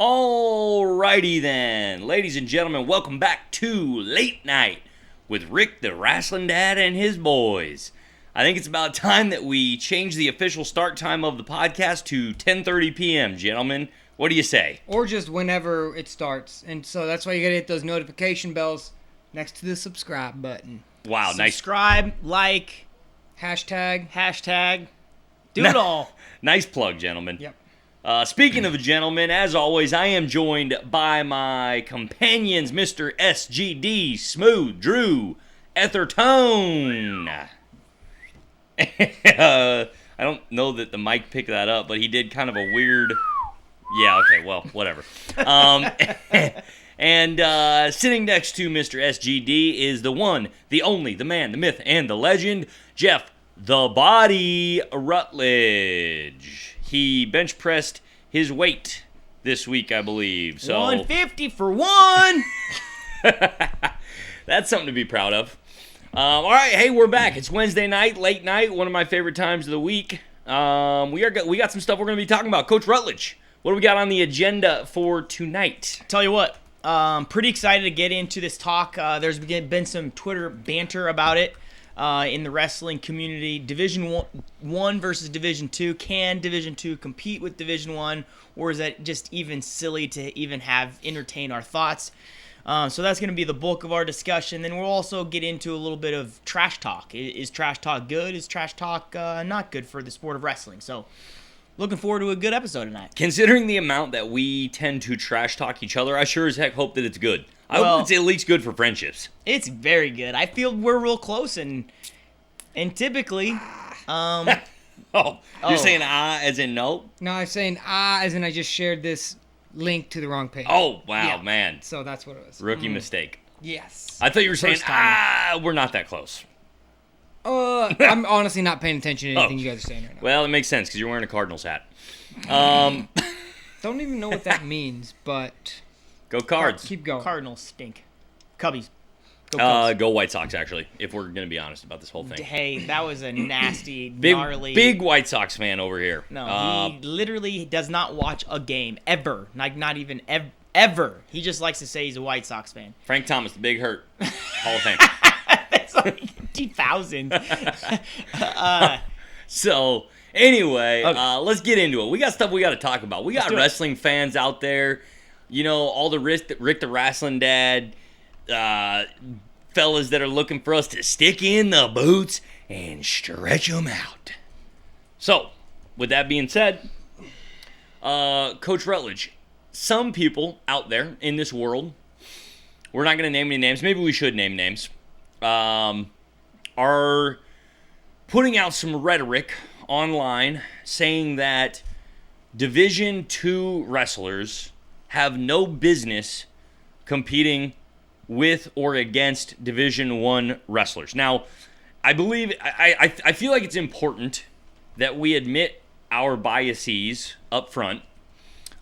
Alrighty then, ladies and gentlemen, welcome back to Late Night with Rick the Rasslin Dad and his boys. I think it's about time that we change the official start time of the podcast to 10:30 p.m., gentlemen. What do you say? Or just whenever it starts. And so that's why you gotta hit those notification bells next to the subscribe button. Wow, nice. Subscribe, like, Hashtag. do it all. Nice plug, gentlemen. Yep. Speaking of a gentleman, as always, I am joined by my companions, Mr. SGD, Smooth, Drew, Ethertone. I don't know that the mic picked that up, but he did kind of a weird... Yeah, okay, well, whatever. And sitting next to Mr. SGD is the one, the only, the man, the myth, and the legend, Jeff the Body Rutledge. He bench pressed his weight this week, I believe. So 150 for one. That's something to be proud of. All right, hey, we're back. It's Wednesday night, late night, one of my favorite times of the week. We got some stuff we're going to be talking about. Coach Rutledge, what do we got on the agenda for tonight? Tell you what, pretty excited to get into this talk. There's been some Twitter banter about it in the wrestling community. Division one versus Division 2. Can Division 2 compete with Division 1, or is that just even silly to even entertain our thoughts? So that's going to be the bulk of our discussion. Then we'll also get into a little bit of trash talk. Is trash talk good? Is trash talk not good for the sport of wrestling? So looking forward to a good episode tonight. Considering the amount that we tend to trash talk each other, I sure as heck hope that it's good. I hope it's at least good for friendships. It's very good. I feel we're real close, and typically... You're saying as in no? No, I'm saying as in I just shared this link to the wrong page. Oh, wow, yeah. Man. So that's what it was. Rookie mistake. Yes. I thought you were saying, we're not that close. I'm honestly not paying attention to anything you guys are saying right now. Well, it makes sense because you're wearing a Cardinals hat. Don't even know what that means, but... Go Cards. Keep going. Cardinals stink. Cubbies. Go Cubs. Go White Sox, actually, if we're going to be honest about this whole thing. Hey, that was a nasty, gnarly... Big White Sox fan over here. No, he literally does not watch a game, ever. Like, not even ever. He just likes to say he's a White Sox fan. Frank Thomas, the Big Hurt. Hall of Fame. That's like 2000. So, anyway, okay. Let's get into it. We got stuff we got to talk about. We got wrestling fans out there. You know, all the Rick the Rasslin Dad fellas that are looking for us to stick in the boots and stretch them out. So, with that being said, Coach Rutledge, some people out there in this world, we're not going to name any names, maybe we should name names, are putting out some rhetoric online saying that Division 2 wrestlers have no business competing with or against Division 1 wrestlers. Now, I believe, I feel like it's important that we admit our biases up front.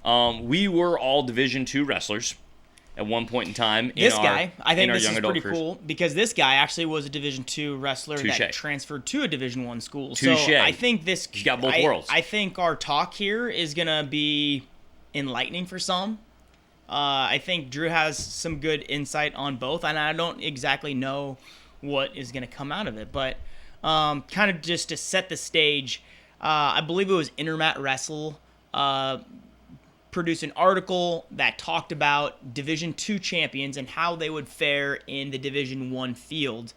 We were all Division 2 wrestlers at one point in time. I think this is pretty cool because this guy actually was a Division 2 wrestler that transferred to a Division 1 school. So I think he's got both worlds. I think our talk here is gonna be enlightening for some. I think Drew has some good insight on both, and I don't exactly know what is going to come out of it. But kind of just to set the stage, I believe it was Intermat Wrestle produced an article that talked about Division 2 champions and how they would fare in the Division 1 field.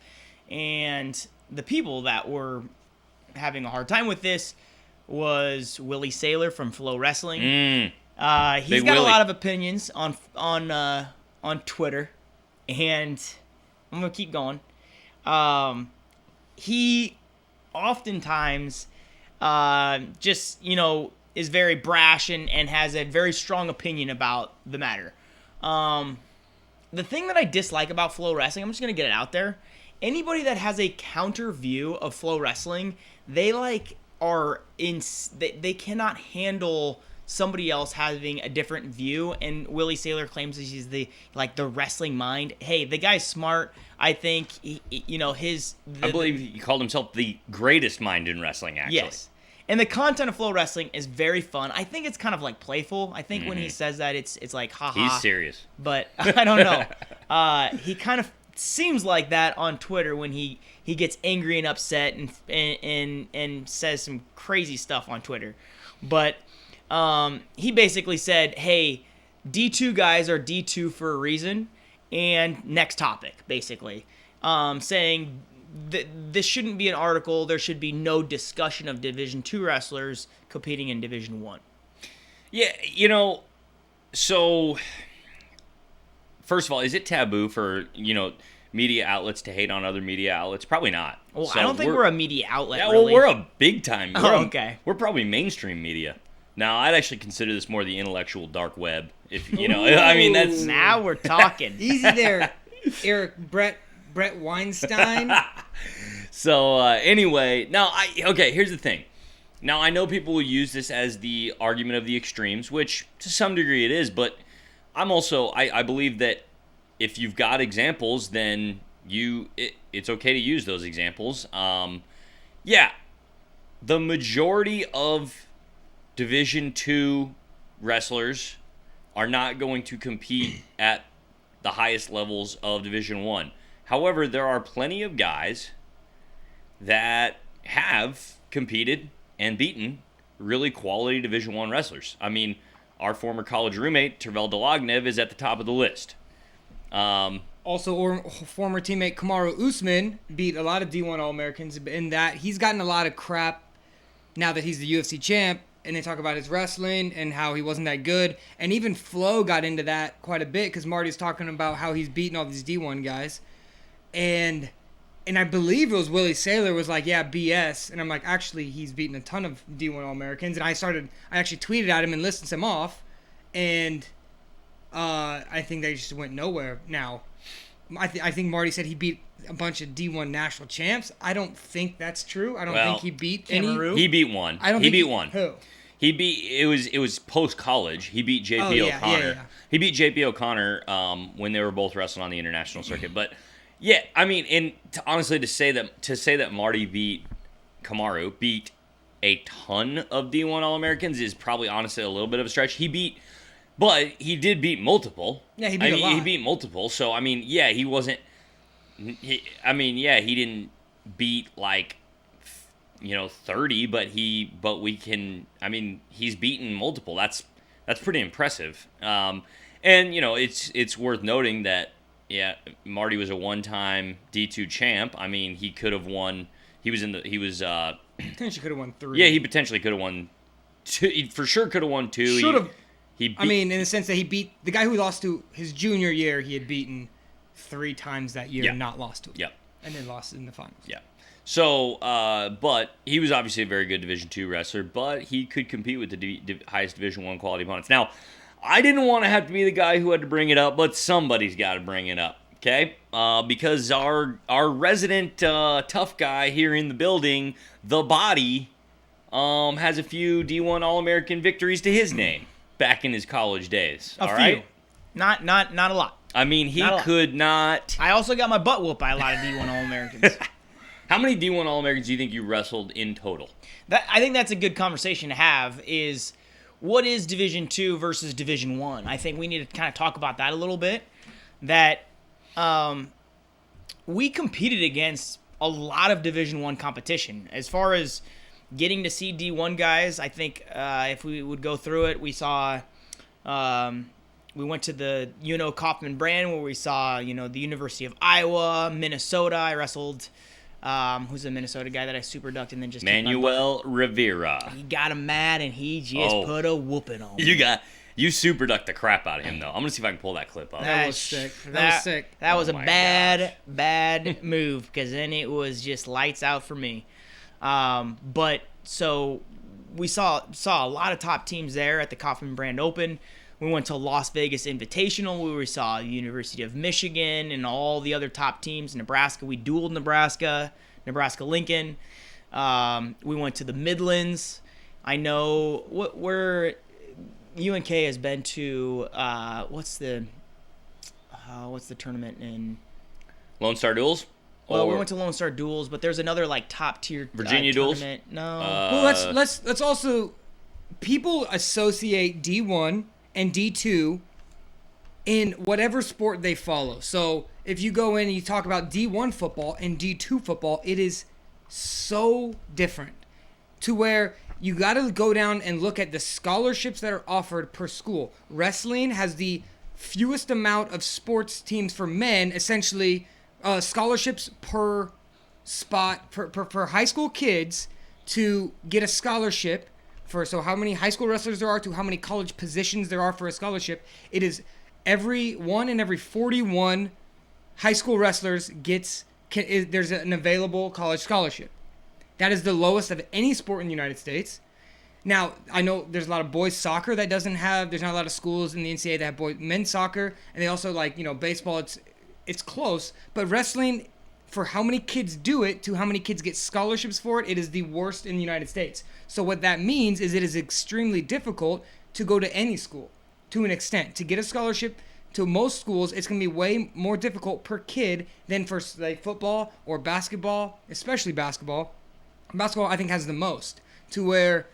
And the people that were having a hard time with this was Willie Saylor from Flow Wrestling. He's got a lot of opinions on Twitter, and I'm gonna keep going. He oftentimes just is very brash and has a very strong opinion about the matter. The thing that I dislike about Flow Wrestling, I'm just gonna get it out there. Anybody that has a counter view of Flow Wrestling, they cannot handle somebody else having a different view, and Willie Saylor claims that he's the wrestling mind. Hey, the guy's smart. I think I believe he called himself the greatest mind in wrestling, actually. Yes. And the content of Flow Wrestling is very fun. I think it's kind of like playful. I think when he says that, it's like haha. He's serious. But I don't know. He kind of seems like that on Twitter when he gets angry and upset and says some crazy stuff on Twitter. But he basically said, hey, D2 guys are D2 for a reason. And next topic, basically. Saying this shouldn't be an article. There should be no discussion of Division II wrestlers competing in Division I. Yeah, so first of all, is it taboo for, media outlets to hate on other media outlets? Probably not. Well, So I don't think we're a media outlet, Yeah, really. well, we're a big time. Okay. We're probably mainstream media. Now, I'd actually consider this more the intellectual dark web. If I mean, that's Now we're talking. Easy there, Eric Brett Weinstein. So anyway, here's the thing. Now, I know people will use this as the argument of the extremes, which to some degree it is, but I believe that if you've got examples, then it's okay to use those examples. The majority of Division II wrestlers are not going to compete at the highest levels of Division I. However, there are plenty of guys that have competed and beaten really quality Division I wrestlers. I mean, our former college roommate, Tervel Dolagnev, is at the top of the list. Also, former teammate Kamaru Usman beat a lot of D1 All-Americans in that he's gotten a lot of crap now that he's the UFC champ, and they talk about his wrestling and how he wasn't that good. And even Flo got into that quite a bit because Marty's talking about how he's beaten all these D1 guys. And I believe it was Willie Saylor was like, yeah, BS. And I'm like, actually, he's beaten a ton of D1 All-Americans. And I actually tweeted at him and listed him off. And I think they just went nowhere now. I think Marty said he beat a bunch of D1 national champs. I don't think that's true. I don't think he beat any. He beat one. He beat one. Who? He beat it was post college. He beat JP O'Connor. Yeah. He beat JP O'Connor when they were both wrestling on the international circuit. But yeah, I mean, honestly, to say that Marty beat Kamaru beat a ton of D1 All-Americans is probably honestly a little bit of a stretch. But he did beat multiple. Yeah, he beat a lot. He beat multiple. So I mean, yeah, he wasn't. He didn't beat like 30, but he's beaten multiple. That's pretty impressive. And it's worth noting that Marty was a one-time D2 champ. I mean, he could have won. Potentially could have won 3. Yeah, he potentially could have won 2. He for sure could have won 2. Should have. In the sense that he beat the guy who lost to his junior year, he had beaten 3 times that year, not lost to him. Yeah. And then lost in the finals. Yeah. So, but he was obviously a very good Division II wrestler, but he could compete with the highest Division I quality opponents. Now, I didn't want to have to be the guy who had to bring it up, but somebody's got to bring it up, okay? Because our resident tough guy here in the building, The Body, has a few D1 All-American victories to his name back in his college days. A all few. right? Not a lot. I mean, he could not. I also got my butt whooped by a lot of D1 All-Americans. How many D1 All-Americans do you think you wrestled in total? I think that's a good conversation to have is what is Division II versus Division I? I think we need to kind of talk about that a little bit. That we competed against a lot of Division I competition. As far as getting to see D1 guys, I think if we would go through it, we saw... we went to the Kaufman brand where we saw, the University of Iowa, Minnesota. I wrestled, who's the Minnesota guy that I super ducked and then just Manuel Rivera. He got him mad and he just put a whooping on me. You super ducked the crap out of him though. I'm gonna see if I can pull that clip up. That was sick. That was sick. That was a my bad move because then it was just lights out for me. But so we saw a lot of top teams there at the Kaufman Brand Open. We went to Las Vegas Invitational where we saw University of Michigan and all the other top teams. Nebraska, we dueled Nebraska-Lincoln. We went to the Midlands. I know where UNK has been to. What's the tournament in? Lone Star Duels. Well, we went to Lone Star Duels, but there's another like top tier Virginia Duels. tournament. No. Well, let's also, people associate D1 and D2 in whatever sport they follow. So if you go in and you talk about D1 football and D2 football, it is so different to where you got to go down and look at the scholarships that are offered per school. Wrestling has the fewest amount of sports teams for men, essentially scholarships per spot for high school kids to get a scholarship for, so how many high school wrestlers there are to how many college positions there are for a scholarship. It is every 1 in every 41 high school wrestlers there's an available college scholarship. That is the lowest of any sport in the United States. Now, I know there's a lot of boys soccer that there's not a lot of schools in the NCAA that have men's soccer, and they also baseball, it's close, but wrestling, for how many kids do it to how many kids get scholarships for it, it is the worst in the United States. So what that means is it is extremely difficult to go to any school to an extent. To get a scholarship to most schools, it's going to be way more difficult per kid than for like football or basketball, especially basketball. Basketball, I think, has the most, to where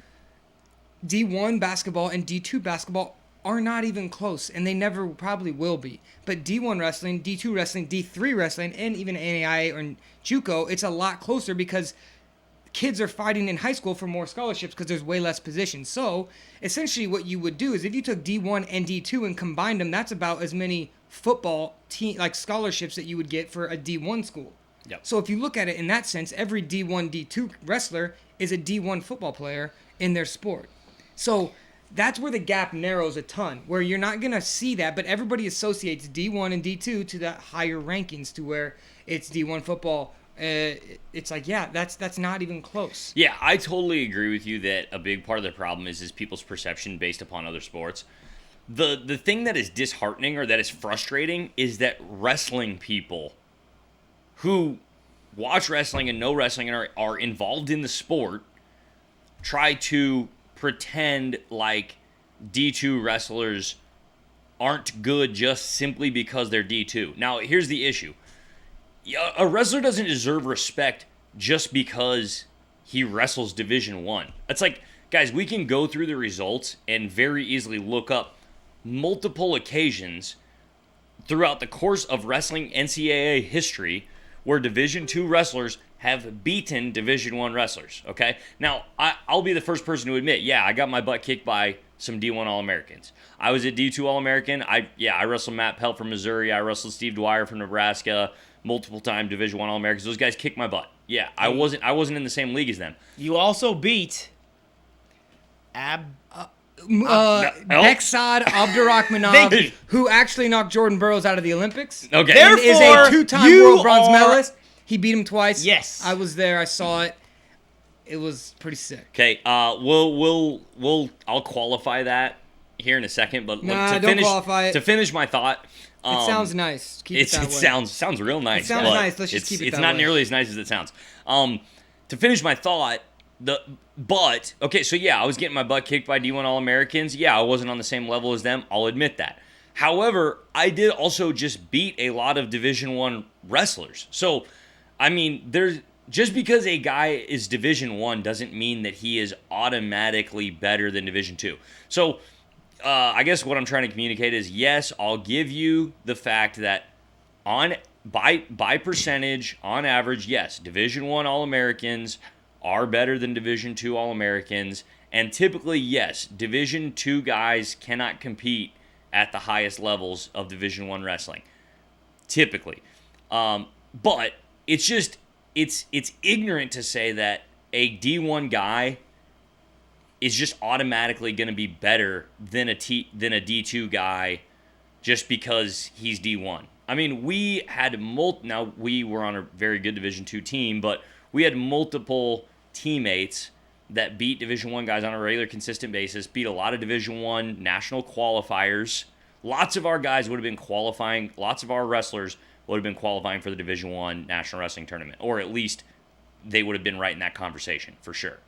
D1 basketball and D2 basketball are not even close, and they never probably will be. But D1 wrestling, D2 wrestling, D3 wrestling, and even NAIA or JUCO, it's a lot closer because kids are fighting in high school for more scholarships because there's way less positions. So essentially what you would do is if you took D1 and D2 and combined them, that's about as many football scholarships that you would get for a D1 school. Yep. So if you look at it in that sense, every D1, D2 wrestler is a D1 football player in their sport. So that's where the gap narrows a ton, where you're not going to see that, but everybody associates D1 and D2 to that higher rankings, to where it's D1 football. It's like, yeah, that's not even close. Yeah, I totally agree with you that a big part of the problem is people's perception based upon other sports. The thing that is disheartening or that is frustrating is that wrestling people who watch wrestling and know wrestling and are involved in the sport try to pretend like D2 wrestlers aren't good just simply because they're D2. Now, here's the issue. A wrestler doesn't deserve respect just because he wrestles Division I. It's like, guys, we can go through the results and very easily look up multiple occasions throughout the course of wrestling NCAA history where Division II wrestlers have beaten Division I wrestlers, okay? Now, I'll be the first person to admit, yeah, I got my butt kicked by some D1 All-Americans. I was a D2 All-American. I wrestled Matt Pelt from Missouri. I wrestled Steve Dwyer from Nebraska, multiple-time Division I All-Americans. Those guys kicked my butt. Yeah, I wasn't in the same league as them. You also beat Beksad Abdurakhmanov, who actually knocked Jordan Burroughs out of the Olympics. Okay. And is a two-time world bronze medalist. He beat him twice. Yes. I was there. I saw it. It was pretty sick. Okay, I'll qualify that here in a second, but don't qualify it. To finish my thought, it sounds nice. Keep it that way. Sounds real nice. It sounds nice. Let's just keep it that way. It's not nearly as nice as it sounds. To finish my thought, okay, so yeah, I was getting my butt kicked by D1 All-Americans. Yeah, I wasn't on the same level as them. I'll admit that. However, I did also just beat a lot of Division I wrestlers. So, I mean, just because a guy is Division I doesn't mean that he is automatically better than Division II. So, I guess what I'm trying to communicate is, yes, I'll give you the fact that by percentage, on average, yes, Division I All-Americans are better than Division II All-Americans, and typically, yes, Division II guys cannot compete at the highest levels of Division I wrestling, typically. But it's just, it's ignorant to say that a D1 guy is just automatically going to be better than a D2 guy just because he's D1. I mean, we had now we were on a very good Division II team, but we had multiple teammates that beat Division I guys on a regular, consistent basis, beat a lot of Division I national qualifiers. Lots of our guys would have been qualifying, lots of our wrestlers would have been qualifying for the Division I National Wrestling Tournament, or at least they would have been right in that conversation, for sure.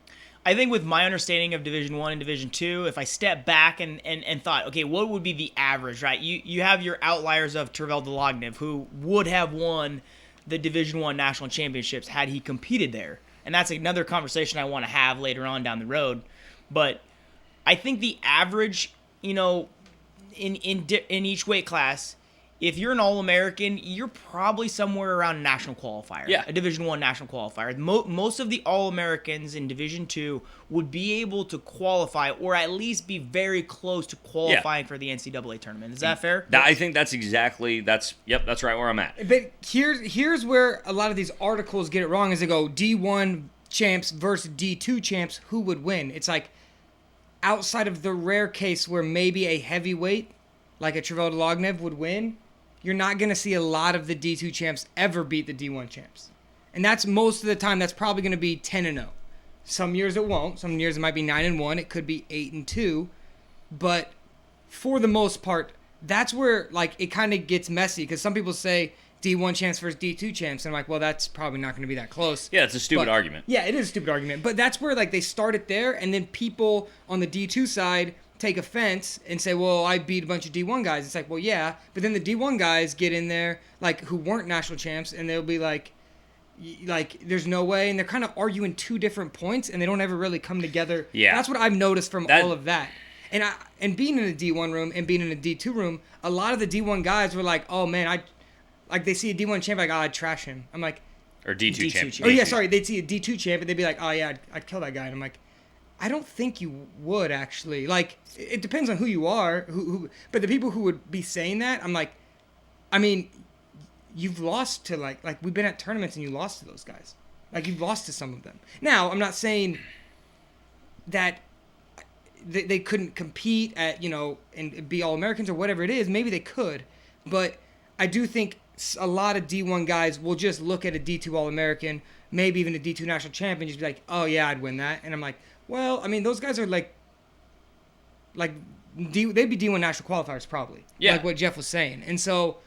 I think with my understanding of Division I and Division II, if I step back and thought, okay, what would be the average, right? You have your outliers of Tervel Delognev, who would have won the Division I national championships had he competed there. And that's another conversation I want to have later on down the road. But I think the average, in each weight class, if you're an All-American, you're probably somewhere around a national qualifier. Yeah. A Division I national qualifier. Most of the All-Americans in Division II would be able to qualify or at least be very close to qualifying for the NCAA tournament. Is that fair? I think that's right where I'm at. But here's where a lot of these articles get it wrong is they go D1 champs versus D2 champs, who would win? It's like outside of the rare case where maybe a heavyweight like a Trevor Lognev would win, you're not going to see a lot of the D2 champs ever beat the D1 champs. And that's most of the time, that's probably going to be 10-0. Some years it won't. Some years it might be 9-1. It could be 8-2. But for the most part, that's where like it kind of gets messy because some people say D1 champs versus D2 champs. And I'm like, well, that's probably not going to be that close. Yeah, it's a stupid argument. Yeah, it is a stupid argument. But that's where like they start it there. And then people on the D2 side take offense and say, well, I beat a bunch of D1 guys. It's like, well, yeah. But then the D1 guys get in there like who weren't national champs and they'll be like there's no way. And they're kind of arguing two different points and they don't ever really come together. Yeah. That's what I've noticed from all of that. And being in a D1 room and being in a D2 room, a lot of the D1 guys were like, oh man, they see a D1 champ, like, oh, I'd trash him. I'm like, or D2 champ. Oh yeah, sorry, they'd see a D2 champ and they'd be like, oh yeah, I'd kill that guy. And I'm like, I don't think you would actually. Like, it depends on who you are. But the people who would be saying that, I'm like, I mean, you've lost to like we've been at tournaments and you lost to those guys. Like you've lost to some of them. Now, I'm not saying that they couldn't compete at and be All-Americans or whatever it is. Maybe they could, but I do think a lot of D1 guys will just look at a D2 All-American, maybe even a D2 national champion, just be like, oh yeah, I'd win that. And I'm like, well, I mean, those guys are like they'd be D1 national qualifiers probably. Yeah. Like what Jeff was saying. And so,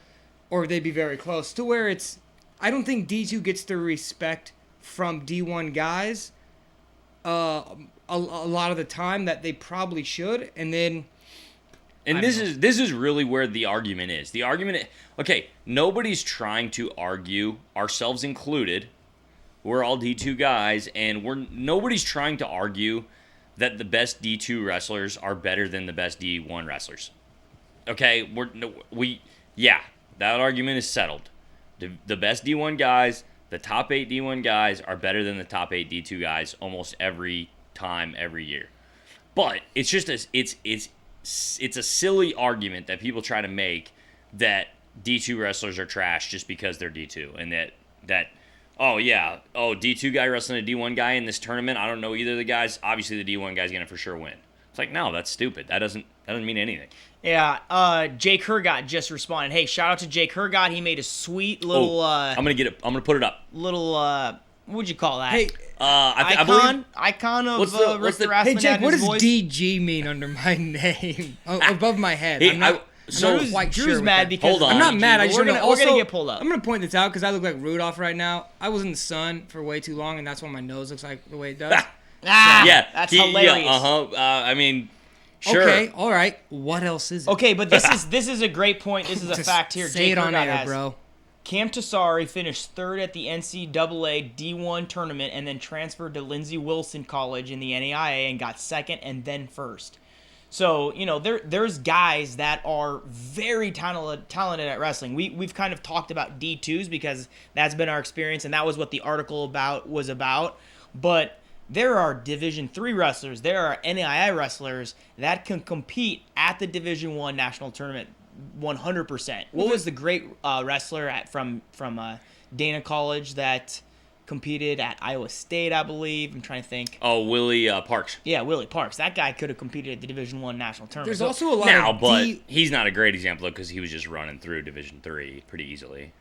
or they'd be very close to where I don't think D2 gets the respect from D1 guys a lot of the time that they probably should. And then... And this is really where the argument is. The argument, okay, nobody's trying to argue, ourselves included. We're all D2 guys, and nobody's trying to argue that the best D2 wrestlers are better than the best D1 wrestlers. Okay, that argument is settled. The best D1 guys, the top 8 D1 guys are better than the top 8 D2 guys almost every time, every year. But it's just it's a silly argument that people try to make that D2 wrestlers are trash just because they're D2, and that D2 guy wrestling a D1 guy in this tournament, I don't know either of the guys, obviously the D1 guy's gonna for sure win. It's like, no, that's stupid. That doesn't mean anything. Yeah, Jake Hergott just responded. Hey, shout out to Jake Hergott. He made a sweet little I'm gonna put it up. Little what would you call that? Hey, icon of Rick the Rasslin. Hey Jake, what does voice? DG mean under my name? above my head. I'm not quite sure. Drew's mad because hold on. I'm not mad. we're gonna get pulled up. I'm gonna point this out because I look like Rudolph right now. I was in the sun for way too long, and that's why my nose looks like the way it does. Yeah, that's hilarious. Yeah, I mean, sure. Okay, all right. What else is it? Okay, but this is a great point. This is a fact here. Say Jake it on Hergott air, bro. Cam Tassari finished third at the NCAA D1 tournament and then transferred to Lindsey Wilson College in the NAIA and got second and then first. So, there's guys that are very talented at wrestling. We've kind of talked about D2s because that's been our experience and that was what the article was about. But there are Division III wrestlers, there are NAIA wrestlers that can compete at the Division I national tournament 100%. What was the great wrestler from Dana College that competed at Iowa State, I believe? I'm trying to think. Oh, Willie Parks. Yeah, Willie Parks. That guy could have competed at the Division I national tournament. There's also a lot but he's not a great example because he was just running through Division III pretty easily.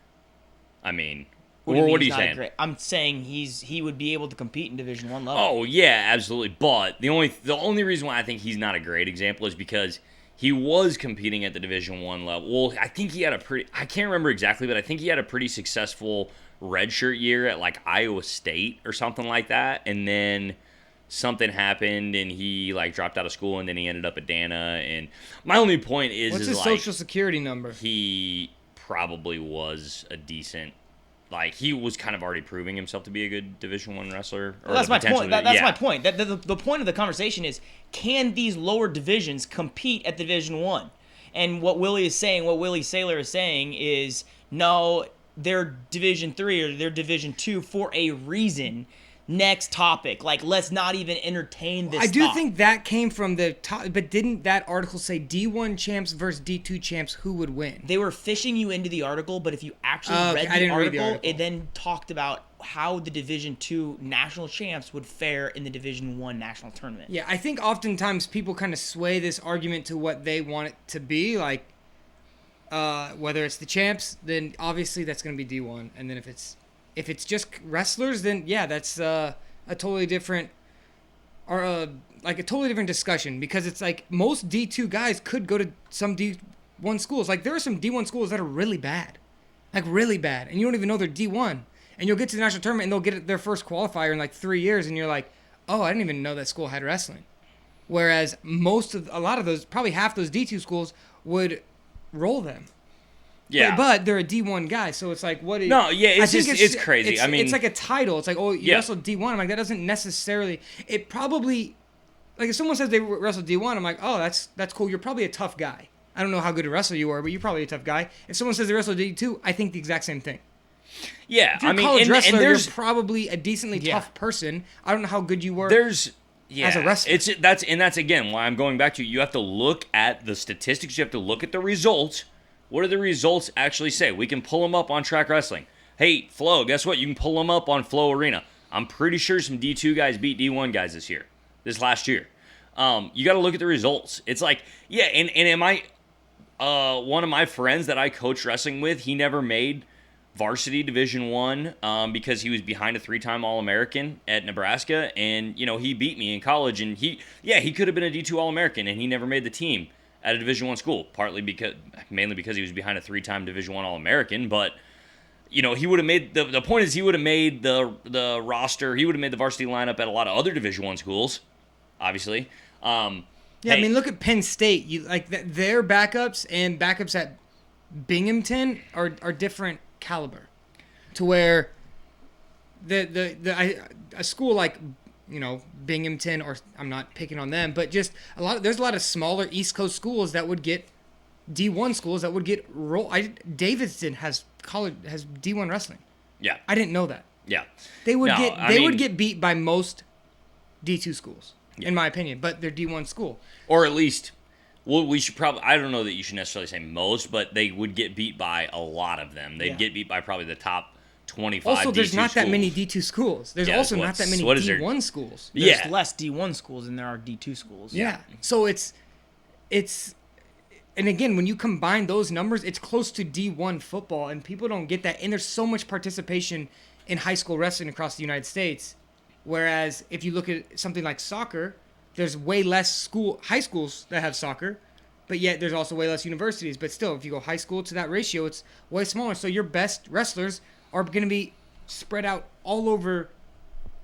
I mean, what are you saying? I'm saying he would be able to compete in Division I level. Oh yeah, absolutely. But the only reason why I think he's not a great example is because he was competing at the Division I level. Well, I think he had I can't remember exactly, but I think he had a pretty successful redshirt year at like Iowa State or something like that. And then something happened and he like dropped out of school and then he ended up at Dana. And my only point is, what's his social security number? He probably was a decent like he was kind of already proving himself to be a good Division I wrestler. Well, that's my point. That's my point. The point of the conversation is, can these lower divisions compete at Division I? And what Willie Saylor is saying is, no, they're Division III or they're Division II for a reason. Next topic. Like, let's not even entertain this. I do think that came from the top, but didn't that article say D1 champs versus D2 champs, who would win? They were fishing you into the article, but if you actually read the article, it then talked about how the Division II national champs would fare in the Division I national tournament. Yeah, I think oftentimes people kind of sway this argument to what they want it to be. Like, whether it's the champs, then obviously that's going to be D1, and then if it's just wrestlers, then yeah, that's a totally different, or like a totally different discussion, because it's like most D2 guys could go to some D1 schools. Like there are some D1 schools that are really bad, and you don't even know they're D1, and you'll get to the national tournament and they'll get their first qualifier in like 3 years, and you're like, oh, I didn't even know that school had wrestling. Whereas a lot of those, probably half those D2 schools would roll them. Yeah, but they're a D1 guy, so it's like, what? It's crazy. I mean, it's like a title. It's like, oh, you wrestled D1. I'm like, that doesn't necessarily. It probably, like, if someone says they wrestled D1, I'm like, oh, that's cool. You're probably a tough guy. I don't know how good a wrestler you are, but you're probably a tough guy. If someone says they wrestled D2, I think the exact same thing. Yeah, if you're a college wrestler, you're probably a decently tough person. I don't know how good you were. As a wrestler. That's again why I'm going back to, you have to look at the statistics. You have to look at the results. What do the results actually say? We can pull them up on Track Wrestling. Hey, Flo, guess what? You can pull them up on Flow Arena. I'm pretty sure some D2 guys beat D1 guys this last year. You got to look at the results. It's like, yeah, and am I, one of my friends that I coach wrestling with, he never made varsity Division I because he was behind a 3-time All-American at Nebraska, and, you know, he beat me in college, and he could have been a D2 All-American, and he never made the team at a Division I school, mainly because he was behind a 3-time Division I All-American. But, you know, he would have made the point is he would have made the roster. He would have made the varsity lineup at a lot of other Division I schools, obviously. I mean, look at Penn State. Their backups and backups at Binghamton are different caliber, to where a school like, you know, Binghamton, or I'm not picking on them, but just there's a lot of smaller East Coast schools that would get D1 schools that would get Davidson has D1 wrestling. Yeah. I didn't know that. Yeah. They would get beat by most D2 schools, in my opinion, but they're D1 school. Or at least, well, we should probably, I don't know that you should necessarily say most, but they would get beat by a lot of them. They'd get beat by probably the top 25 Also, there's D2 not schools. that many D2 schools. There's also not that many D1 schools. There's less D1 schools than there are D2 schools. Yeah. So it's, and again, when you combine those numbers, it's close to D1 football, and people don't get that. And there's so much participation in high school wrestling across the United States. Whereas if you look at something like soccer, there's way less high schools that have soccer, but yet there's also way less universities. But still, if you go high school to that ratio, it's way smaller. So your best wrestlers are going to be spread out all over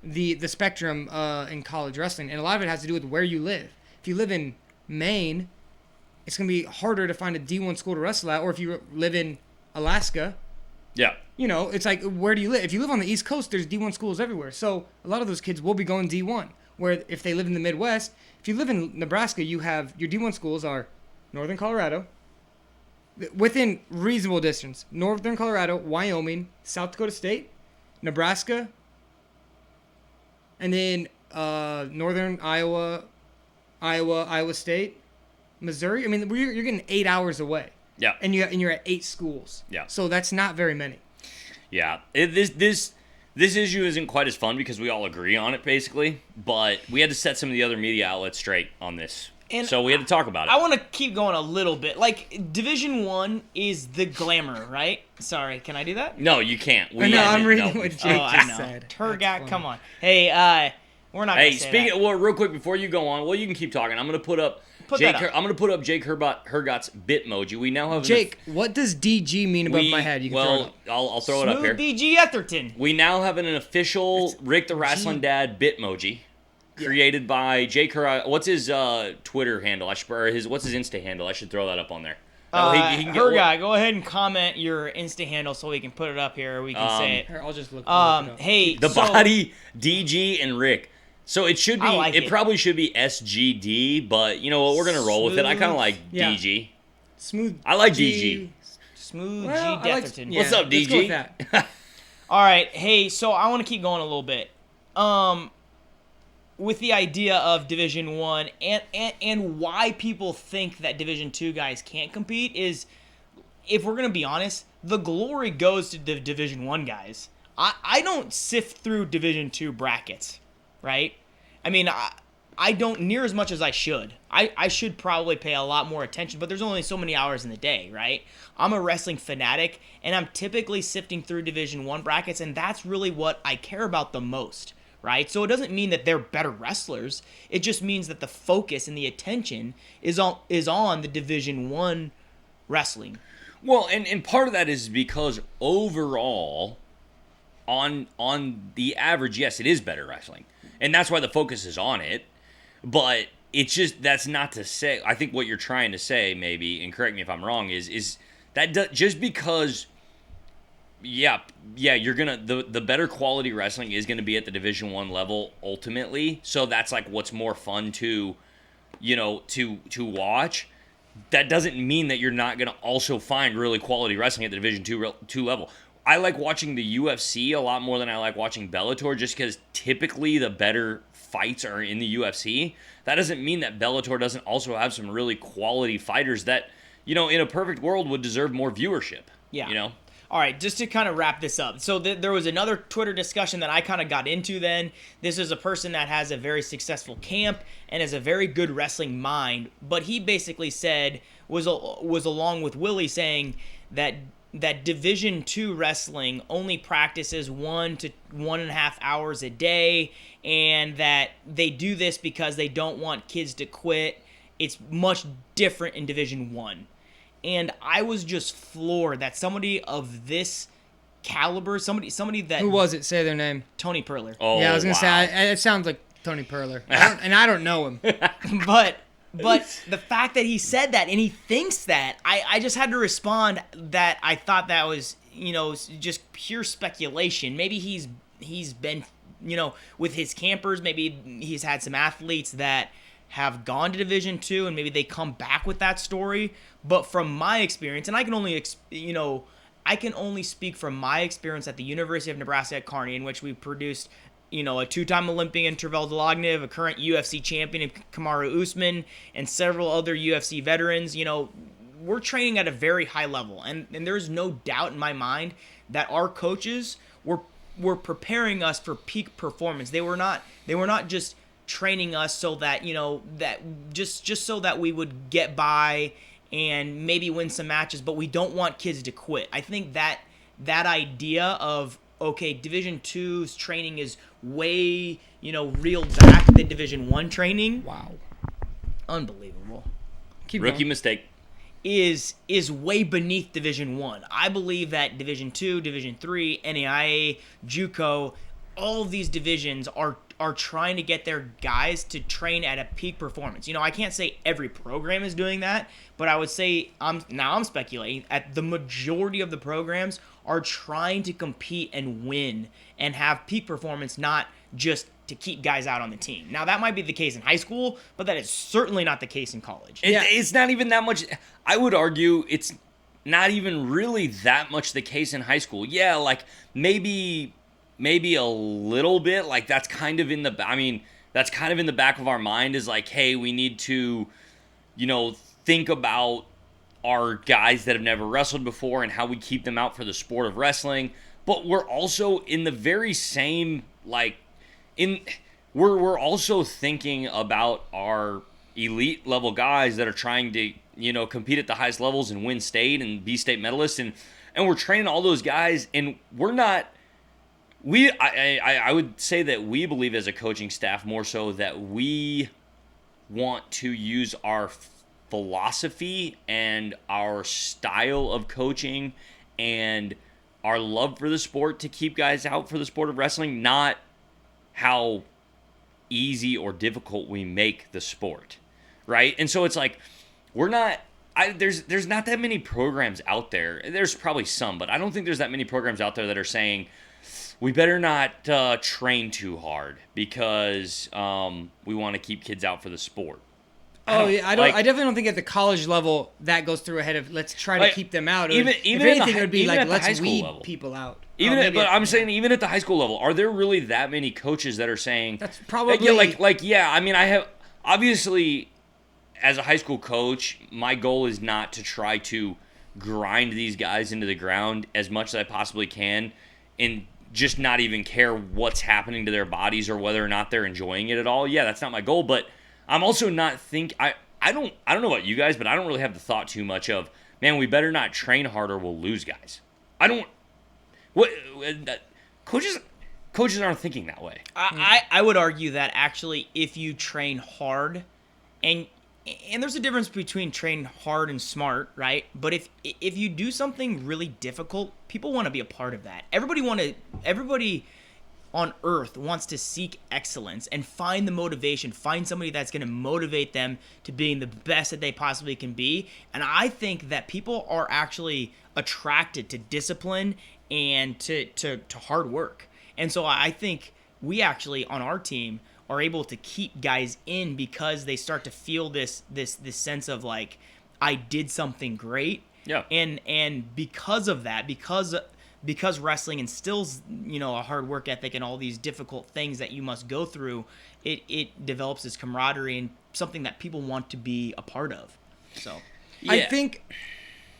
the spectrum in college wrestling. And a lot of it has to do with where you live. If you live in Maine, it's going to be harder to find a D1 school to wrestle at. Or if you live in Alaska, you know, it's like, where do you live? If you live on the East Coast, there's D1 schools everywhere. So a lot of those kids will be going D1. Where if they live in the Midwest, if you live in Nebraska, you have your D1 schools are Northern Colorado, within reasonable distance, Northern Colorado, Wyoming, South Dakota State, Nebraska, and then Northern Iowa, Iowa State, Missouri. I mean, you're getting 8 hours away. Yeah. And you're at 8 schools. Yeah. So that's not very many. Yeah. This issue isn't quite as fun because we all agree on it, basically. But we had to set some of the other media outlets straight on this. And so we had to talk about it. I want to keep going a little bit. Like, Division I is the glamour, right? Sorry, can I do that? No, you can't. I'm reading what Jake just said. Turgat, come on. Hey, we're not going to say that. Well, real quick before you go on, well, you can keep talking. I'm going to put up Jake Hergott's Bitmoji. We now have Jake. What does DG mean above my head? You can throw it up. I'll throw it up here. DG Etherton. We now have an official Rick the Rasslin Dad Bitmoji. Created by Jake Hergott. What's his Twitter handle? What's his Insta handle? I should throw that up on there. Oh, he can her guy, go ahead and comment your Insta handle so we can put it up here. Or we can say it. Here, I'll just look. Hey, the body, DG, and Rick. So it should be. like it. Probably should be SGD, but you know what? We're gonna roll with it. I kind of like Yeah. DG. Smooth. I like DG. Smooth Well, G I like- Detherton. yeah, What's up, let's go with DG? that. All right, hey, so I want to keep going a little bit. With the idea of Division 1 and why people think that Division 2 guys can't compete is, if we're going to be honest, the glory goes to the Division 1 guys. I don't sift through Division 2 brackets, right? I mean, I don't near as much as I should. I should probably pay a lot more attention, but there's only so many hours in the day, right? I'm a wrestling fanatic, and I'm typically sifting through Division 1 brackets, and that's really what I care about the most, right? So it doesn't mean that they're better wrestlers. It just means that the focus and the attention is on the Division 1 wrestling. Well, and part of that is because overall, on the average, yes, it is better wrestling, and that's why the focus is on it. But it's just, that's not to say. I think what you're trying to say, maybe, and correct me if I'm wrong, is that just because. Yeah, you're gonna the better quality wrestling is gonna be at the Division 1 level ultimately. So that's like what's more fun to watch. That doesn't mean that you're not gonna also find really quality wrestling at the Division 2 level. I like watching the UFC a lot more than I like watching Bellator, just because typically the better fights are in the UFC. That doesn't mean that Bellator doesn't also have some really quality fighters that, in a perfect world would deserve more viewership. Yeah. All right, just to kind of wrap this up. So there was another Twitter discussion that I kind of got into then. This is a person that has a very successful camp and has a very good wrestling mind. But he basically said, was along with Willie saying that Division 2 wrestling only practices 1 to 1.5 hours a day, and that they do this because they don't want kids to quit. It's much different in Division 1. And I was just floored that somebody of this caliber, somebody that... Who was it? Say their name. Tony Perler. Oh, Yeah, I was gonna wow. say it sounds like Tony Perler, I don't know him. But the fact that he said that and he thinks that, I just had to respond that I thought that was, just pure speculation. Maybe he's been, with his campers, maybe he's had some athletes that have gone to Division 2 and maybe they come back with that story. But from my experience, and I can only speak from my experience at the University of Nebraska at Kearney, in which we produced, a 2-time Olympian, Tervel Dlagnev, a current UFC champion, Kamaru Usman, and several other UFC veterans. We're training at a very high level, and there's no doubt in my mind that our coaches were preparing us for peak performance. They were not just training us so that that just so that we would get by and maybe win some matches, but we don't want kids to quit. I think that idea of, okay, Division 2's training is way, reeled back than Division 1 training. Wow. Unbelievable. Keep Rookie going. mistake. Is way beneath Division 1. I believe that Division 2, Division 3, NAIA, JUCO, all of these divisions are trying to get their guys to train at a peak performance. I can't say every program is doing that, but I would say I'm speculating at the majority of the programs are trying to compete and win and have peak performance, not just to keep guys out on the team. Now, that might be the case in high school, but that is certainly not the case in college. It's not even that much. I would argue it's not even really that much the case in high school. Yeah, like maybe a little bit, like that's kind of in the back of our mind, is like, hey, we need to, think about our guys that have never wrestled before and how we keep them out for the sport of wrestling. But we're also in the very same, we're also thinking about our elite level guys that are trying to, compete at the highest levels and win state and be state medalists, and we're training all those guys, and we're not. I would say that we believe as a coaching staff more so that we want to use our philosophy and our style of coaching and our love for the sport to keep guys out for the sport of wrestling, not how easy or difficult we make the sport, right? And so it's like, there's not that many programs out there. There's probably some, but I don't think there's that many programs out there that are saying we better not train too hard because we want to keep kids out for the sport. I definitely don't think at the college level that goes through ahead of let's try to keep them out. Or even if anything, it would be like let's weed level. people out. I'm saying even at the high school level, are there really that many coaches that are saying that's probably I mean, I have obviously as a high school coach, my goal is not to try to grind these guys into the ground as much as I possibly can and just not even care what's happening to their bodies or whether or not they're enjoying it at all. Yeah, that's not my goal, but I'm also not I don't know about you guys, but I don't really have the thought too much of, man, we better not train hard or we'll lose guys. Coaches aren't thinking that way. I would argue that actually if you train hard and there's a difference between train hard and smart, right? But if you do something really difficult, people want to be a part of that. Everybody on earth wants to seek excellence and find the motivation, find somebody that's going to motivate them to being the best that they possibly can be. And I think that people are actually attracted to discipline and to hard work. And so I think we actually on our team are able to keep guys in because they start to feel this sense of like, I did something great. Yeah. And because of that, because wrestling instills, a hard work ethic and all these difficult things that you must go through, it develops this camaraderie and something that people want to be a part of. So, yeah. I think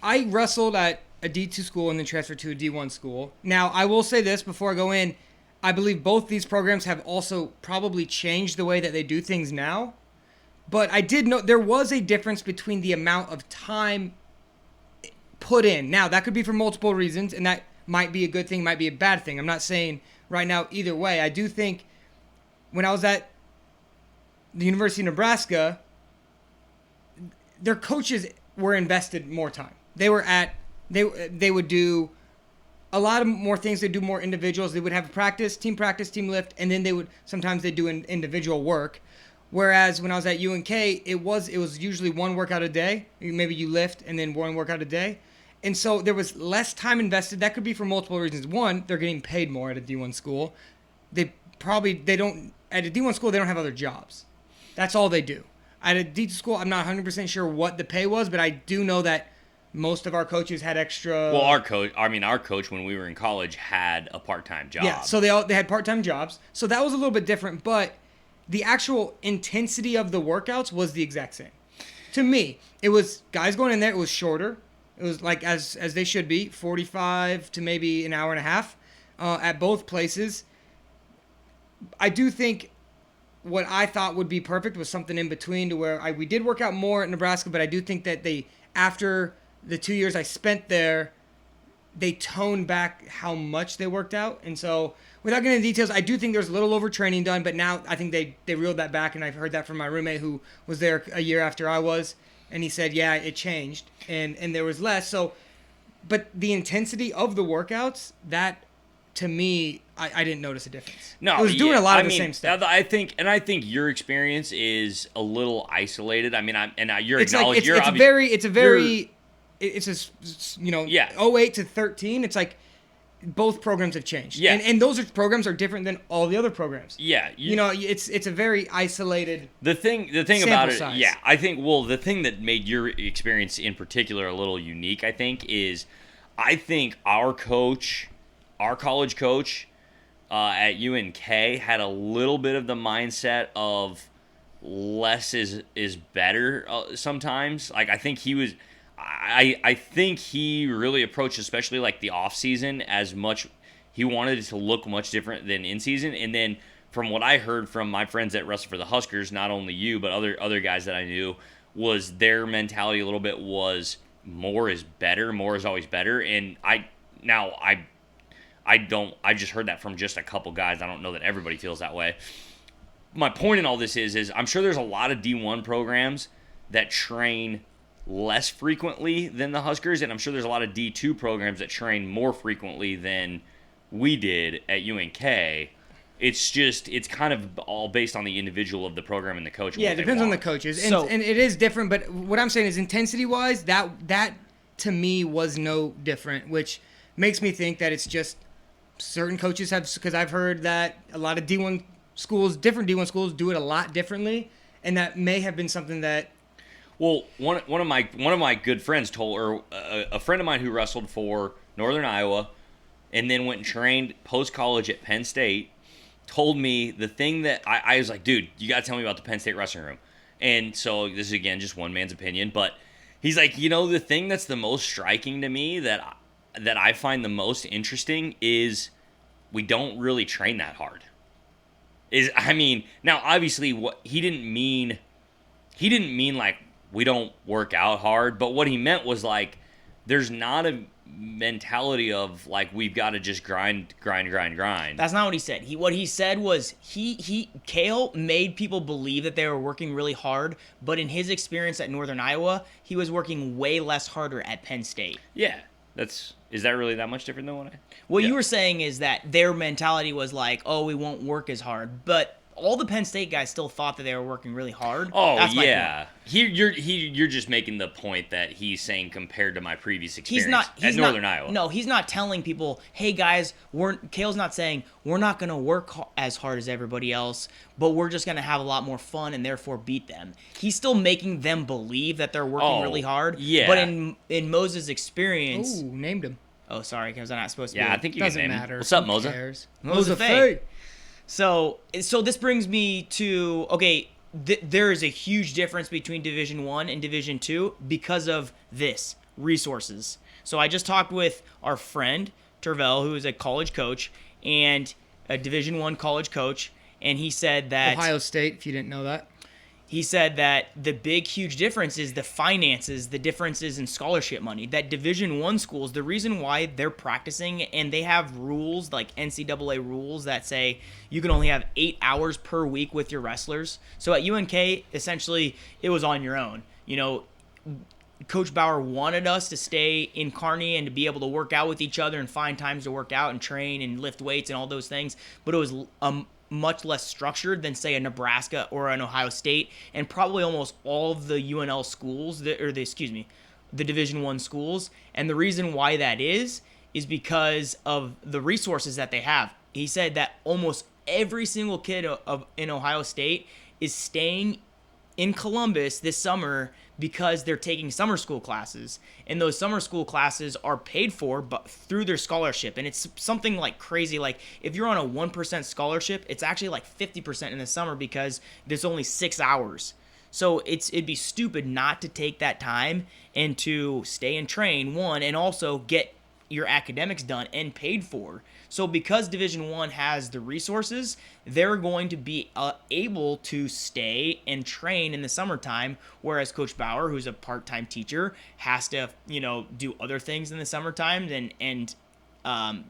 I wrestled at a D2 school and then transferred to a D1 school. Now, I will say this before I go in. I believe both these programs have also probably changed the way that they do things now. But I did know there was a difference between the amount of time put in. Now, that could be for multiple reasons, and that might be a good thing, might be a bad thing. I'm not saying right now either way. I do think when I was at the University of Nebraska, their coaches were invested more time. They would do a lot of more things. They'd do more individuals. They would have practice, team lift, and then they'd do an individual work. Whereas when I was at UNK, it was usually one workout a day. Maybe you lift and then one workout a day. And so there was less time invested. That could be for multiple reasons. One, they're getting paid more at a D1 school. At a D1 school, they don't have other jobs. That's all they do. At a D2 school, I'm not 100% sure what the pay was, but I do know that most of our coaches had extra. Well, our coach when we were in college had a part-time job. Yeah, so they had part-time jobs. So that was a little bit different, but the actual intensity of the workouts was the exact same. To me, it was guys going in there, it was shorter. It was like as they should be, 45 to maybe an hour and a half at both places. I do think what I thought would be perfect was something in between to where we did work out more at Nebraska, but I do think that after the 2 years I spent there, they toned back how much they worked out. And so without getting into details, I do think there's a little overtraining done, but now I think they reeled that back, and I've heard that from my roommate who was there a year after I was, and he said, yeah, it changed, and there was less. So, but the intensity of the workouts, that, to me, I didn't notice a difference. No, it was doing a lot of the same stuff. I think your experience is a little isolated. I mean, it's yeah. 08 to 13. It's like both programs have changed. Yeah. And those programs are different than all the other programs. Yeah. It's a very isolated The thing about it, size. yeah, I think, well, the thing that made your experience in particular a little unique, I think our college coach at UNK had a little bit of the mindset of less is better sometimes. Like, I think he was... I think he really approached, especially like the off season, as much. He wanted it to look much different than in season. And then, from what I heard from my friends that wrestle for the Huskers, not only you but other guys that I knew, was their mentality a little bit was more is better, more is always better. And I just heard that from just a couple guys. I don't know that everybody feels that way. My point in all this is I'm sure there's a lot of D1 programs that train less frequently than the Huskers, and I'm sure there's a lot of D2 programs that train more frequently than we did at UNK. It's kind of all based on the individual of the program and the coach. And Yeah, what it they depends on the want. coaches, So- and it is different. But what I'm saying is, intensity-wise, that to me was no different, which makes me think that it's just certain coaches have, because I've heard that a lot of D1 schools, different D1 schools, do it a lot differently, and that may have been something that. Well, one of my good friends a friend of mine who wrestled for Northern Iowa, and then went and trained post college at Penn State, told me the thing that I was like, dude, you gotta tell me about the Penn State wrestling room. And so this is again just one man's opinion, but he's like, the thing that's the most striking to me that I find the most interesting is we don't really train that hard. Now obviously what he didn't mean like we don't work out hard, but what he meant was like there's not a mentality of like we've got to just grind. That's not what he said. What he said was Kale made people believe that they were working really hard, but in his experience at Northern Iowa, he was working way less harder at Penn State. Yeah, is that really that much different than what I? What Yeah. you were saying is that their mentality was like, oh, we won't work as hard, but all the Penn State guys still thought that they were working really hard. Oh, That's my yeah. You're just making the point that he's saying compared to my previous experience He's at Northern Iowa. No, he's not telling people, hey guys, Kale's not saying we're not going to work as hard as everybody else, but we're just going to have a lot more fun and therefore beat them. He's still making them believe that they're working really hard. Yeah. But in Moses' experience, Ooh, named him. oh sorry, because I'm not supposed to. Yeah, be I think you Doesn't can name matter. him. What's up, Who Moza? cares? Moza Moza Faye. Faye. So this brings me to there is a huge difference between Division 1 and Division 2 because of this resources. So I just talked with our friend Tervel, who is a college coach and a Division 1 college coach, and he said that Ohio State, if you didn't know that. he said that the big huge difference is the finances, the differences in scholarship money. That Division 1 schools, the reason why they're practicing and they have rules like NCAA rules that say you can only have 8 hours per week with your wrestlers. So at UNK, essentially it was on your own. Coach Bauer wanted us to stay in Kearney and to be able to work out with each other and find times to work out and train and lift weights and all those things, but it was much less structured than say a Nebraska or an Ohio State, and probably almost all of the UNL schools the Division 1 schools. And the reason why that is because of the resources that they have. He said that almost every single kid in Ohio State is staying in Columbus this summer because they're taking summer school classes, and those summer school classes are paid for but through their scholarship. And it's something like crazy, like if you're on a 1% scholarship, it's actually like 50% in the summer because there's only 6 hours. So it'd be stupid not to take that time and to stay and train, one, and also get your academics done and paid for. So because Division 1 has the resources, they're going to be able to stay and train in the summertime, whereas Coach Bauer, who's a part-time teacher, has to, do other things in the summertime, and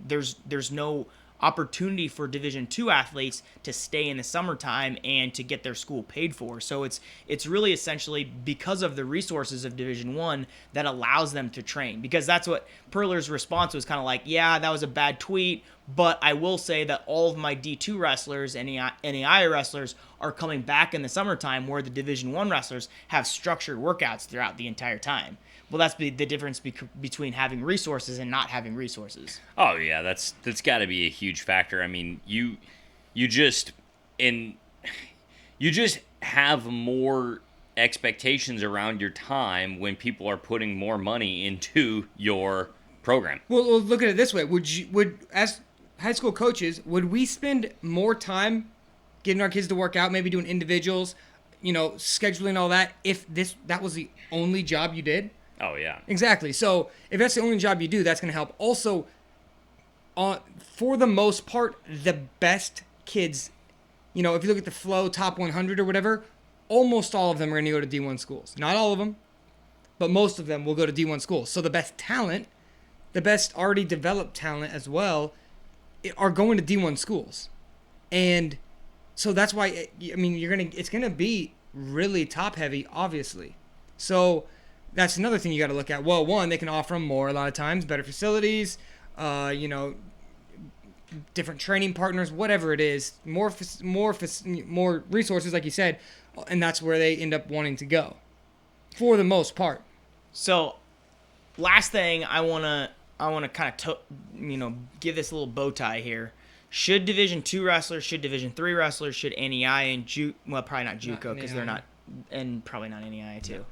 there's no opportunity for Division 2 athletes to stay in the summertime and to get their school paid for. So it's really essentially because of the resources of Division 1 that allows them to train. Because that's what Perler's response was, kind of like, yeah, that was a bad tweet, but I will say that all of my D2 wrestlers and NAI wrestlers are coming back in the summertime, where the Division 1 wrestlers have structured workouts throughout the entire time. Well, that's the difference between having resources and not having resources. Oh yeah, that's got to be a huge factor. I mean, you just have more expectations around your time when people are putting more money into your program. Well, look at it this way: as high school coaches, would we spend more time getting our kids to work out, maybe doing individuals, scheduling all that, if that was the only job you did? Oh yeah. Exactly. So if that's the only job you do, that's going to help. Also, for the most part, the best kids, if you look at the Flow Top 100 or whatever, almost all of them are going to go to D1 schools. Not all of them, but most of them will go to D1 schools. So the best talent, the best already developed talent as well, are going to D1 schools. And so that's why, it's going to be really top heavy, obviously. So that's another thing you got to look at. Well, one, they can offer them more a lot of times, better facilities, different training partners, whatever it is, more resources, like you said, and that's where they end up wanting to go, for the most part. So, last thing I wanna kind of give this a little bow tie here. Should Division II wrestlers, should Division III wrestlers, should NEI and probably not JUCO because they're not, and probably not NEI too.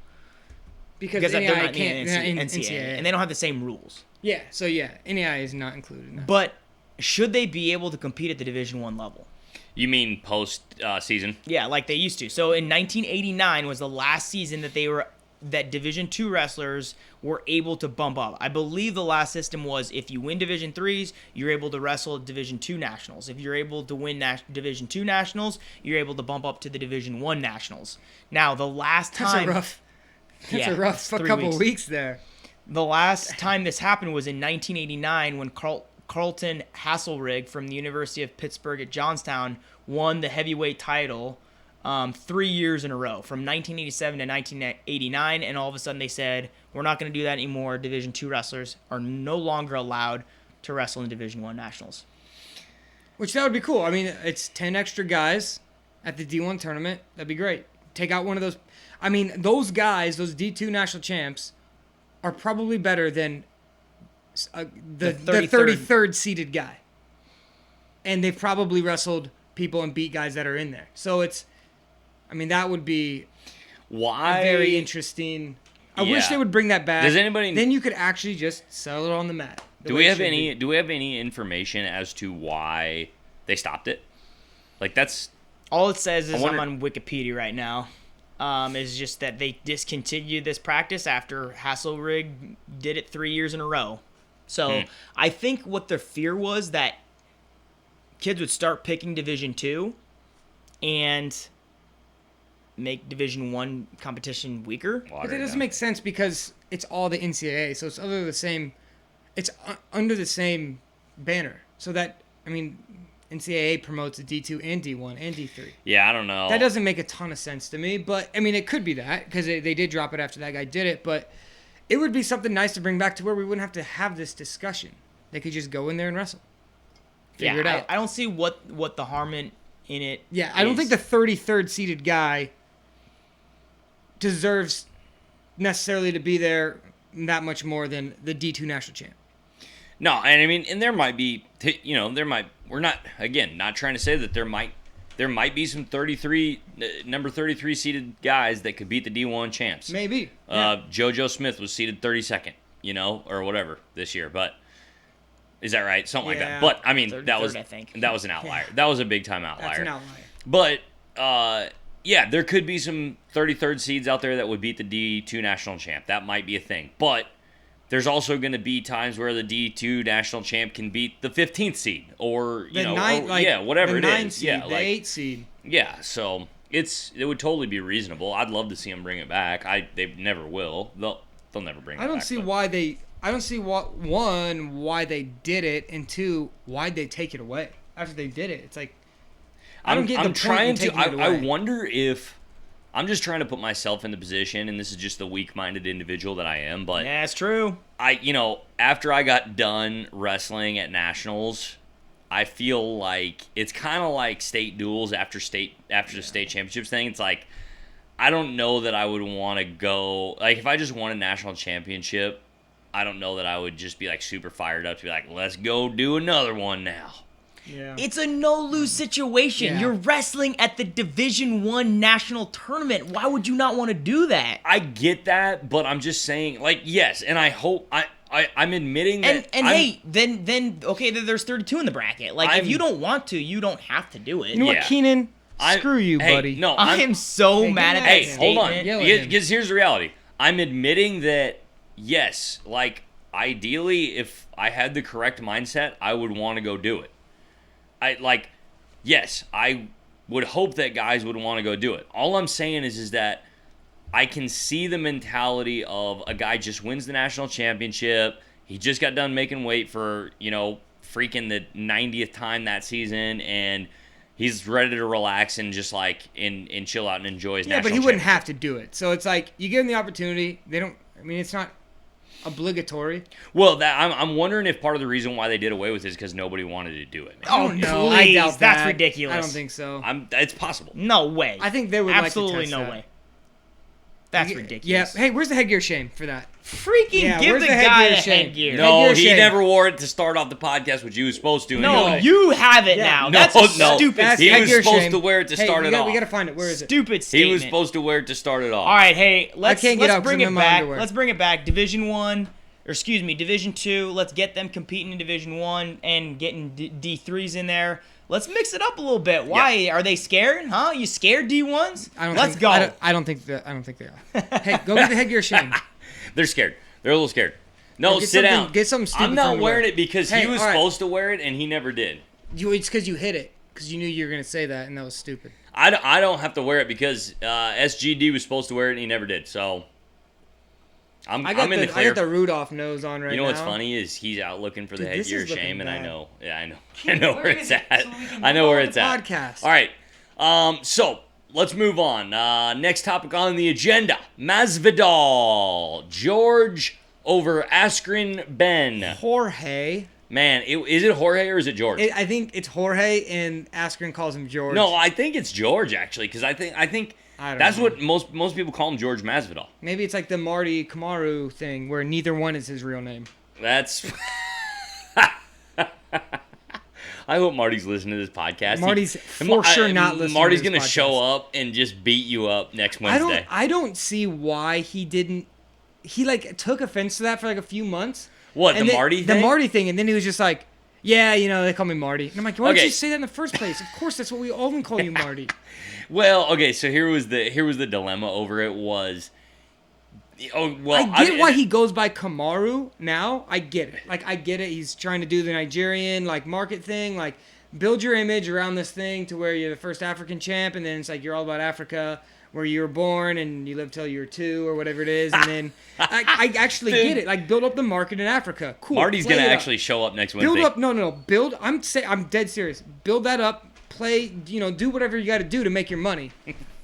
Because They're NEI not can't in NCAA, and they don't have the same rules. Yeah, so NEI is not included in that. But should they be able to compete at the Division I level? You mean post season? Yeah, like they used to. So in 1989 was the last season that Division II wrestlers were able to bump up. I believe the last system was if you win Division IIIs, you're able to wrestle at Division II Nationals. If you're able to win Division II Nationals, you're able to bump up to the Division I Nationals. Now, the last time... That's a rough couple weeks there. The last time this happened was in 1989 when Carlton Hasselrig from the University of Pittsburgh at Johnstown won the heavyweight title 3 years in a row, from 1987 to 1989, and all of a sudden they said, we're not going to do that anymore. Division II wrestlers are no longer allowed to wrestle in Division I Nationals. Which that would be cool. I mean, it's 10 extra guys at the D1 tournament. That'd be great. Take out one of those. I mean, those guys, those D2 national champs, are probably better than the 33rd seeded guy. And they've probably wrestled people and beat guys that are in there. So that would be very interesting. I wish they would bring that back. Does anybody? Then you could actually just settle it on the mat. Do we have any information as to why they stopped it? Like that's all it says is I'm on Wikipedia right now. Is just that they discontinued this practice after Hasselrig did it 3 years in a row. So I think what their fear was that kids would start picking Division II and make Division I competition weaker. But that doesn't make sense because it's all the NCAA, so it's under the same. It's under the same banner. So that NCAA promotes D2 and D1 and D3. Yeah, I don't know. That doesn't make a ton of sense to me, but it could be that because they did drop it after that guy did it. But it would be something nice to bring back to where we wouldn't have to have this discussion. They could just go in there and wrestle. Figure it out. I don't see what the harm in it. Yeah, I don't think the 33rd seeded guy deserves necessarily to be there that much more than the D2 national champ. No, and and there might be, we're not trying to say that there might be some number 33 seeded guys that could beat the D1 champs. Maybe. JoJo Smith was seeded 32nd, or whatever this year, but is that right? Something like that. But that was an outlier. That was a big time outlier. That's an outlier. But there could be some 33rd seeds out there that would beat the D2 national champ. That might be a thing. But there's also going to be times where the D2 national champ can beat the 15th seed or, whatever it is. Seed, the 8th seed. Yeah, so it would totally be reasonable. I'd love to see them bring it back. They never will. They'll never bring it back. I don't see why they did it, and two, why'd they take it away after they did it? It's like I wonder if I'm just trying to put myself in the position, and this is just the weak-minded individual that I am, but yeah, it's true. After I got done wrestling at nationals, I feel like it's kind of like state duels after the state championships thing. It's like I don't know that I would want to go. Like if I just won a national championship, I don't know that I would just be like super fired up to be like, let's go do another one now. Yeah. It's a no-lose situation. Yeah. You're wrestling at the Division I national tournament. Why would you not want to do that? I get that, but I'm just saying, like, yes, and I hope I'm admitting that. Then there's 32 in the bracket. Like, if you don't want to, you don't have to do it. You know what, Keenan? Screw you, buddy. No, I am so mad at that statement. Hold on. Because here's the reality. I'm admitting that, yes, like, ideally, if I had the correct mindset, I would want to go do it. Yes, I would hope that guys would want to go do it. All I'm saying is that I can see the mentality of a guy just wins the national championship. He just got done making weight for, freaking the 90th time that season, and he's ready to relax and just and chill out and enjoy his national championship. Yeah, but he wouldn't have to do it. So it's like you give him the opportunity. They don't. It's not. obligatory. Well, I'm wondering if part of the reason why they did away with it is because nobody wanted to do it. Oh, no, please. I doubt That's that. ridiculous. I don't think so. It's possible. No way. I think they would Absolutely like to test no that. way. That's Yeah. ridiculous. Hey, where's the headgear shame for that? Freaking Yeah, give where's the the guy a headgear shame? headgear. No, Headgear he shame. never wore it to start off the podcast, which he was supposed to. No, anyway. you have it now. No, That's a no. stupid That's He was headgear supposed shame. to wear it to Hey, start it off. We gotta find it. Where is it? stupid He statement. was supposed to wear it to start it off. All right, hey, let's can't get out 'cause bring I'm it in my back. underwear. Let's bring it back. Division 1, or excuse me, Division 2. Let's get them competing in Division 1 and getting D3s in there. Let's mix it up a little bit. Why are they scared? Huh? You scared D1s? Let's go. I don't think they are. Hey, go get the headgear shame. They're scared. They're a little scared. No, Get sit something- down. get something stupid I'm for not him to wearing wear. it because Hey, he was all right. supposed to wear it and he never did. It's because you hit it. Because you knew you were gonna say that, and that was stupid. I don't have to wear it because SGD was supposed to wear it and he never did. So I'm in the I clear. got the Rudolph nose on right now. You know what's funny is he's out looking for the Dude, this headgear is looking shame, and I bad. know. Yeah, I know. I know where it's it at. so we can I know go where on it's the at. podcast? All right. So let's move on. Next topic on the agenda: Masvidal, George over Askren Ben. Jorge. Man, is it Jorge or is it George? I think it's Jorge, and Askren calls him George. No, I think it's George actually, because I think I don't that's know. what most people call him, George Masvidal. Maybe it's like the Marty Kamaru thing, where neither one is his real name. That's. I hope Marty's listening to this podcast. Marty's for sure not listening to Marty's this gonna podcast. show up and just beat you up next Wednesday. I don't see why he didn't. He like took offense to that for like a few months. What, And the then- Marty The thing? Marty thing, and then he was just like, "Yeah, they call me Marty." And I'm like, "Why didn't Okay. you say that in the first place? Of course, that's what we all call you, Marty." Well, okay, so here was the dilemma over it was. Oh well, I get why he goes by Kamaru now. I get it. Like I get it. He's trying to do the Nigerian like market thing, like build your image around this thing to where you're the first African champ, and then it's like you're all about Africa, where you were born and you lived till you were 2 or whatever it is, and then I actually Dude. get it. Like build up the market in Africa. Cool. Marty's play gonna it up. actually show up next Wednesday. Build up. No. Build. I'm dead serious. Build that up. Play. Do whatever you got to do to make your money.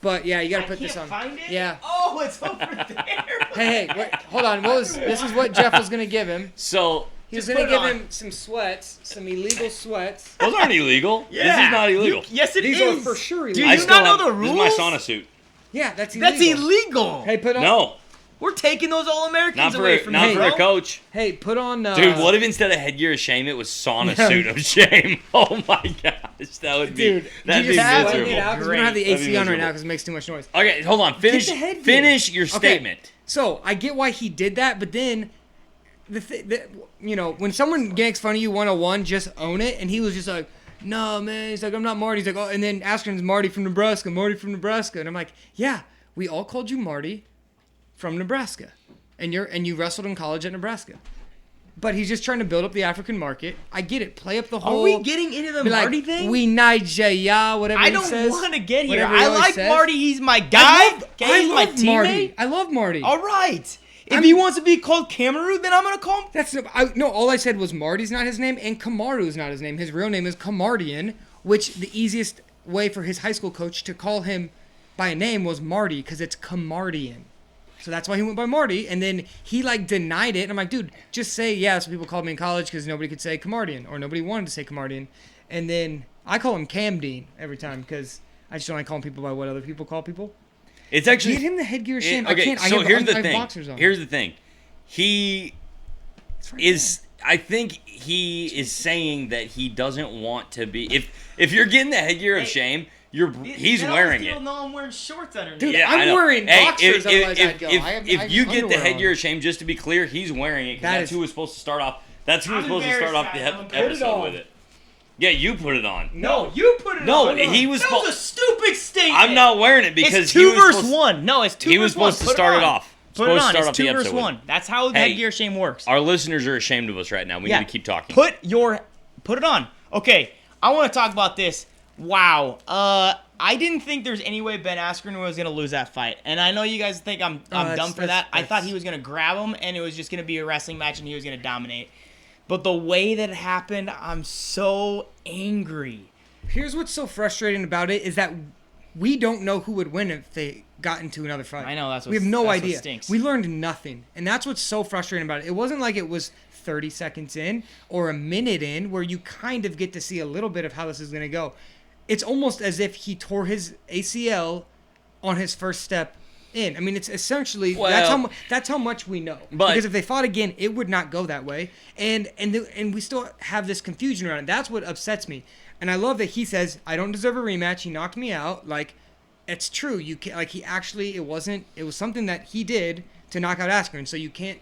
But yeah, you got to put this on. Find it? Yeah. Oh, it's over there. Hey, wait, hold on. This is what Jeff was gonna give him. So He was Just gonna put it give on. him some sweats, some illegal sweats. those aren't illegal. This is not illegal. Yes, it is. These are for sure Do illegal. you not know the This is my rules? sauna suit. Yeah, that's illegal. That's illegal. Hey, put on. No, We're taking those All-Americans not for away from not you, for a bro. coach. Hey, put on. Dude, what if instead of headgear of shame, it was sauna Yeah. suit of shame? Oh my gosh, that would be Dude, that'd you be just sweating miserable. it out because we don't have the That'd be AC on right miserable. now because it makes too much noise. Okay, hold on. Finish the headgear. finish your Okay. statement. So I get why he did that, but then when someone makes fun of you 101, just own it. And he was just like, "No, man." He's like, "I'm not Marty." He's like, "Oh," and then Askren's Marty from Nebraska. Marty from Nebraska, and I'm like, "Yeah, we all called you Marty from Nebraska, and you wrestled in college at Nebraska." But he's just trying to build up the African market. I get it. Play up the Are whole. we getting into the be Marty like, thing? We Nigeria, whatever I he don't says. want to get here. Whatever he I always like says. Marty. He's my guy. Okay, he's my teammate. Marty. I love Marty. All right. If he wants to be called Kamaru, then I'm gonna call him. That's no. All I said was Marty's not his name and Kamaru's not his name. His real name is Kamardian, which the easiest way for his high school coach to call him by a name was Marty because it's Kamardian. So that's why he went by Marty, and then he like denied it. And I'm like, dude, just say yeah. So people called me in college because nobody could say Kamardian or nobody wanted to say Kamardian. And then I call him Camdean every time because I just don't like calling people by what other people call people. It's actually Get him the headgear shame. okay. I can't. So I here's have, the I have thing. boxers on. Here's the thing. He It's right is. I think he is saying that he doesn't want to be. If you're getting the headgear of Hey, shame, he's wearing it. No, I'm wearing shorts underneath. Dude, Yeah, I'm I know. wearing Hey, boxers, otherwise I'd go. If I have you get the underwear headgear on. of shame, just to be clear, he's wearing it because That that's is- who was supposed to start off. That's who was I'm supposed to start off the embarrassed, Adam. Put it episode on. with it. Yeah, you put it on. No, you put it No, on. he was That was a stupid statement. I'm not wearing it because It's 2 he was verse supposed- 1. No, it's 2 He verse was supposed 1. to start it off. Put it Supposed to on. start It's off the 2 verse episode with 1. That's how the Hey. headgear shame works. Our listeners are ashamed of us right now. We need to keep talking. Put it on. Okay, I want to talk about this. Wow. I didn't think there's any way Ben Askren was going to lose that fight. And I know you guys think I'm dumb for that. I thought he was going to grab him and it was just going to be a wrestling match and he was going to dominate. But the way that it happened, I'm so angry. Here's what's so frustrating about it is that we don't know who would win if they got into another fight. I know, we have no that's idea. what stinks. We learned nothing, and that's what's so frustrating about it. It wasn't like it was 30 seconds in or a minute in where you kind of get to see a little bit of how this is going to go. It's almost as if he tore his ACL on his first step in. I mean, it's essentially that's how much we know. Because if they fought again, it would not go that way, and we still have this confusion around it. That's what upsets me. And I love that he says, "I don't deserve a rematch. He knocked me out." Like, it's true. You can it was something that he did to knock out Askren. So you can't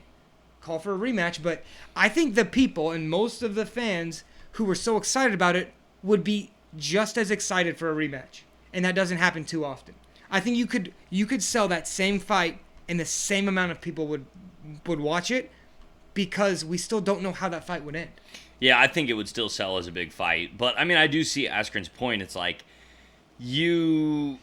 call for a rematch. But I think the people and most of the fans who were so excited about it would be just as excited for a rematch, and that doesn't happen too often. I think you could sell that same fight and the same amount of people would watch it, because we still don't know how that fight would end. Yeah, I think it would still sell as a big fight. But, I mean, I do see Askren's point. It's like, you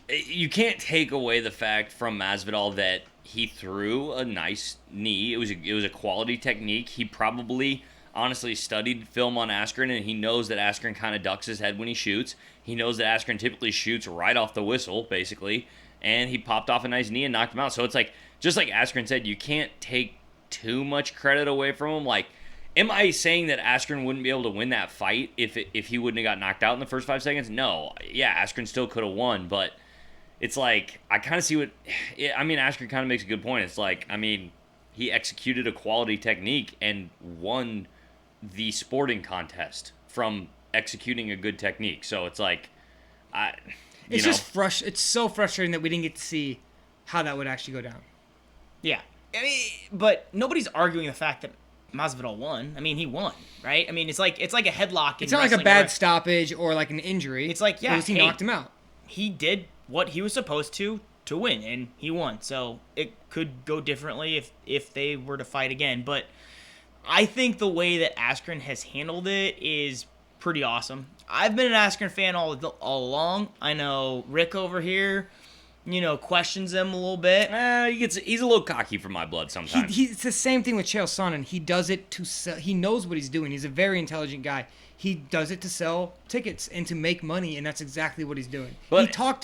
can't take away the fact from Masvidal that he threw a nice knee. It was a quality technique. He probably, honestly, studied film on Askren, and he knows that Askren kind of ducks his head when he shoots. He knows that Askren typically shoots right off the whistle, basically. And he popped off a nice knee and knocked him out. So it's like, just like Askren said, you can't take too much credit away from him. Like, am I saying that Askren wouldn't be able to win that fight if he wouldn't have got knocked out in the first 5 seconds? No. Yeah, Askren still could have won, but it's like, I kind of see what... I mean, Askren kind of makes a good point. It's like, I mean, he executed a quality technique and won the sporting contest from executing a good technique. So it's like, it's so frustrating that we didn't get to see how that would actually go down. Yeah. I mean, but nobody's arguing the fact that Masvidal won. I mean, he won, right? I mean, it's like a headlock. It's not like a bad stoppage or like an injury. It's like, yeah, he knocked him out. He did what he was supposed to win, and he won. So it could go differently if they were to fight again. But I think the way that Askren has handled it is pretty awesome. I've been an Askren fan all along. I know Rick over here, questions him a little bit. He's a little cocky for my blood sometimes. It's the same thing with Chael Sonnen. He does it to sell. He knows what he's doing. He's a very intelligent guy. He does it to sell tickets and to make money, and that's exactly what he's doing.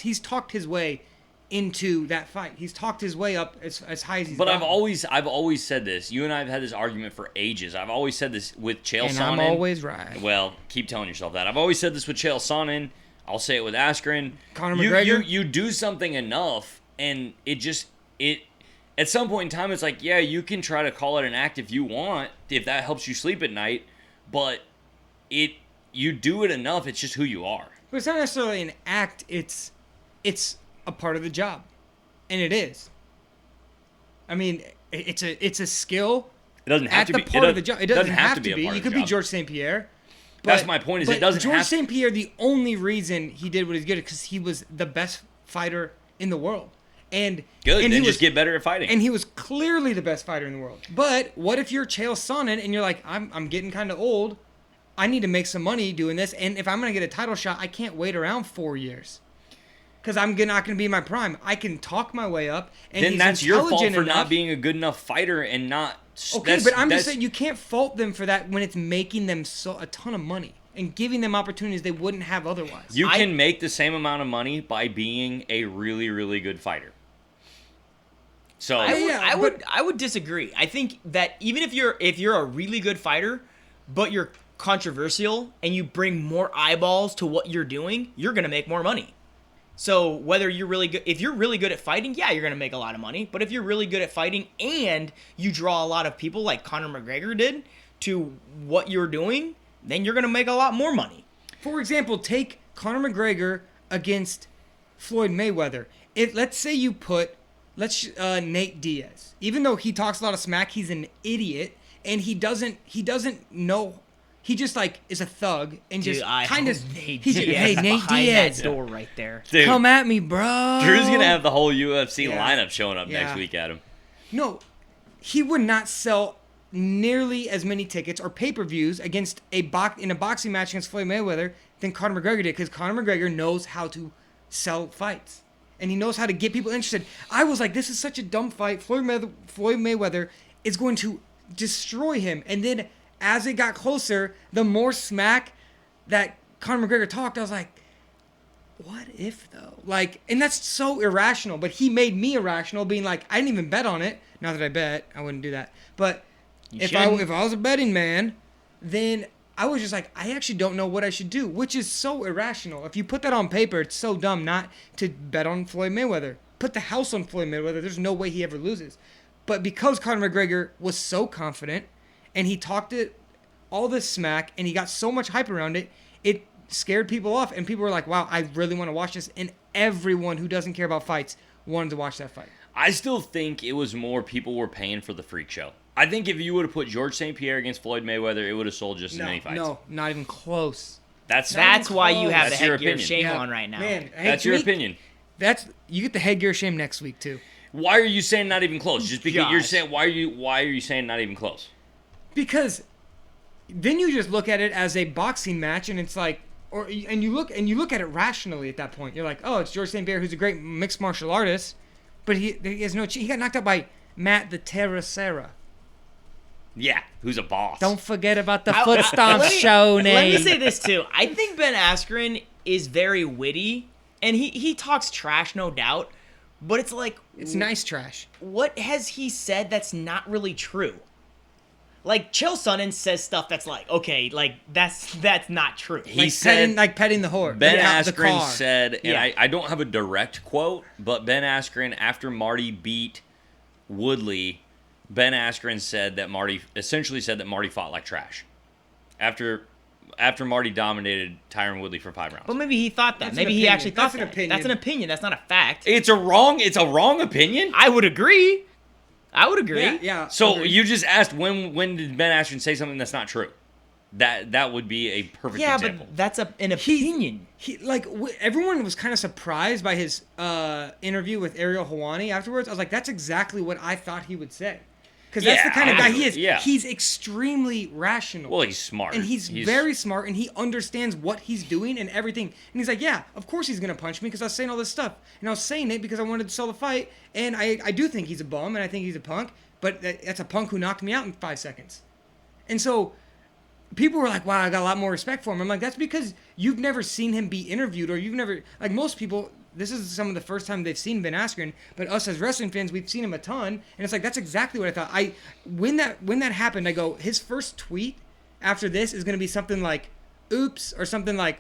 He's talked his way into that fight. He's talked his way up as high as he's But gotten. I've always said this. You and I have had this argument for ages. I've always said this with Chael Sonnen. And I'm always right. Well, keep telling yourself that. I've always said this with Chael Sonnen. I'll say it with Askren. Conor McGregor. You do something enough, and it at some point in time, it's like, yeah, you can try to call it an act if you want, if that helps you sleep at night, but you do it enough, it's just who you are. But it's not necessarily an act. It's a part of the job, and it is. I mean, it's a skill. It doesn't have to be part of the job. It doesn't have to be. You could be George St. Pierre. That's my point. Is it doesn't George have St. Pierre, the only reason he did what he's good at because he was the best fighter in the world. And then just get better at fighting. And he was clearly the best fighter in the world. But what if you're Chael Sonnen and you're like, I'm getting kind of old. I need to make some money doing this. And if I'm going to get a title shot, I can't wait around 4 years. Because I'm not going to be in my prime. I can talk my way up. And then that's your fault for not being a good enough fighter and not... Okay, but I'm just saying you can't fault them for that when it's making them a ton of money and giving them opportunities they wouldn't have otherwise. You can make the same amount of money by being a really, really good fighter. So I would disagree. I think that even if you're a really good fighter, but you're controversial and you bring more eyeballs to what you're doing, you're gonna make more money. So whether you're really good, if you're really good at fighting, yeah, you're gonna make a lot of money. But if you're really good at fighting and you draw a lot of people like Conor McGregor did to what you're doing, then you're gonna make a lot more money. For example, take Conor McGregor against Floyd Mayweather. Let's say you put Nate Diaz. Even though he talks a lot of smack, he's an idiot and he doesn't know. He just is a thug and just kind of. Hey, Nate Diaz, that door right there. Dude, come at me, bro. Drew's gonna have the whole UFC lineup showing up next week at him. No, he would not sell nearly as many tickets or pay-per-views against in a boxing match against Floyd Mayweather than Conor McGregor did, because Conor McGregor knows how to sell fights and he knows how to get people interested. I was like, this is such a dumb fight. Floyd Mayweather is going to destroy him, and then. As it got closer, the more smack that Conor McGregor talked, I was like, what if though? Like, and that's so irrational. But he made me irrational, being like, I didn't even bet on it. Not that I bet, I wouldn't do that. But if I was a betting man, then I was just like, I actually don't know what I should do, which is so irrational. If you put that on paper, it's so dumb not to bet on Floyd Mayweather. Put the house on Floyd Mayweather. There's no way he ever loses. But because Conor McGregor was so confident and he talked it all this smack and he got so much hype around it, it scared people off. And people were like, wow, I really want to watch this. And everyone who doesn't care about fights wanted to watch that fight. I still think it was more people were paying for the freak show. I think if you would have put George St. Pierre against Floyd Mayweather, it would have sold just as many fights. No, not even close. That's why you have the headgear shame on right now. Man, that's your opinion. You get the headgear shame next week too. Why are you saying not even close? Just because you're saying why are you saying not even close? Because then you just look at it as a boxing match, and it's like, and you look at it rationally at that point. You're like, oh, it's George St. Pierre, who's a great mixed martial artist, but he has no. He got knocked out by Matt the Terracera. Yeah, who's a boss. Don't forget about the foot stomp show name. Let me say this too. I think Ben Askren is very witty, and he talks trash, no doubt. But it's like, it's nice trash. What has he said that's not really true? Like, Chael Sonnen says stuff that's like, okay, like that's not true. He said petting the horse. Ben Askren said, and I don't have a direct quote, but Ben Askren, after Marty beat Woodley, Ben Askren said that Marty fought like trash. After Marty dominated Tyron Woodley for 5 rounds. But maybe he thought that. Maybe he actually thought that. That's an opinion. That's not a fact. It's a wrong opinion? I would agree. Yeah. So you just asked when did Ben Askren say something that's not true? That would be a perfect example. Yeah, but that's an opinion. Everyone was kind of surprised by his interview with Ariel Helwani afterwards. I was like, that's exactly what I thought he would say. Because that's the kind of guy he is. Yeah. He's extremely rational. Well, he's smart. And he's very smart, and he understands what he's doing and everything. And he's like, yeah, of course he's going to punch me because I was saying all this stuff. And I was saying it because I wanted to sell the fight. And I do think he's a bum, and I think he's a punk. But that's a punk who knocked me out in 5 seconds. And so people were like, wow, I got a lot more respect for him. I'm like, that's because you've never seen him be interviewed, or you've never, like most people, this is some of the first time they've seen Ben Askren, but us as wrestling fans, we've seen him a ton, and it's like, that's exactly what I thought. When that happened, I go, his first tweet after this is going to be something like, oops, or something like,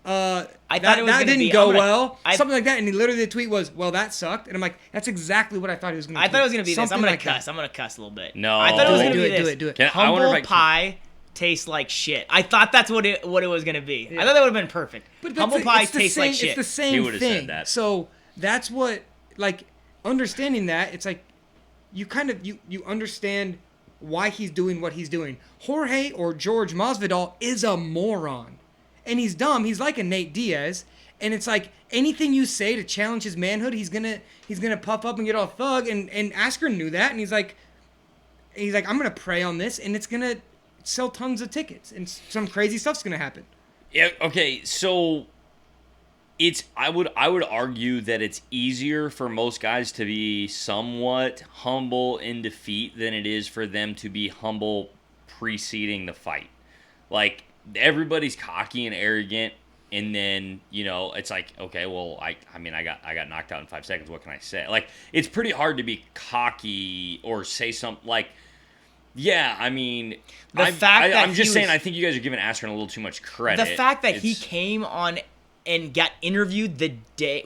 I thought that didn't go well, something like that, and literally the tweet was, well, that sucked, and I'm like, that's exactly what I thought he was going to do. I thought it was going to be this. I'm going to cuss. I'm going to cuss a little bit. No. I thought it was going to be this. Do it. Humble pie tastes like shit. I thought that's what it was going to be. Yeah. I thought that would have been perfect. But humble pie tastes like shit. It's the same he would have thing. Said that. So that's what, like, understanding that, it's like, you kind of, you understand why he's doing what he's doing. Jorge or George Masvidal is a moron. And he's dumb. He's like a Nate Diaz. And it's like, anything you say to challenge his manhood, he's gonna puff up and get all thug. And Askren knew that. And he's like, I'm gonna prey on this, and it's gonna sell tons of tickets, and some crazy stuff's gonna happen. Yeah. Okay. So I would argue that it's easier for most guys to be somewhat humble in defeat than it is for them to be humble preceding the fight. Like, everybody's cocky and arrogant, and then, it's like, okay, well, I got knocked out in 5 seconds. What can I say? Like, it's pretty hard to be cocky or say something like, yeah, I mean, I'm just saying, I think you guys are giving Askren a little too much credit. The fact that he came on and got interviewed the day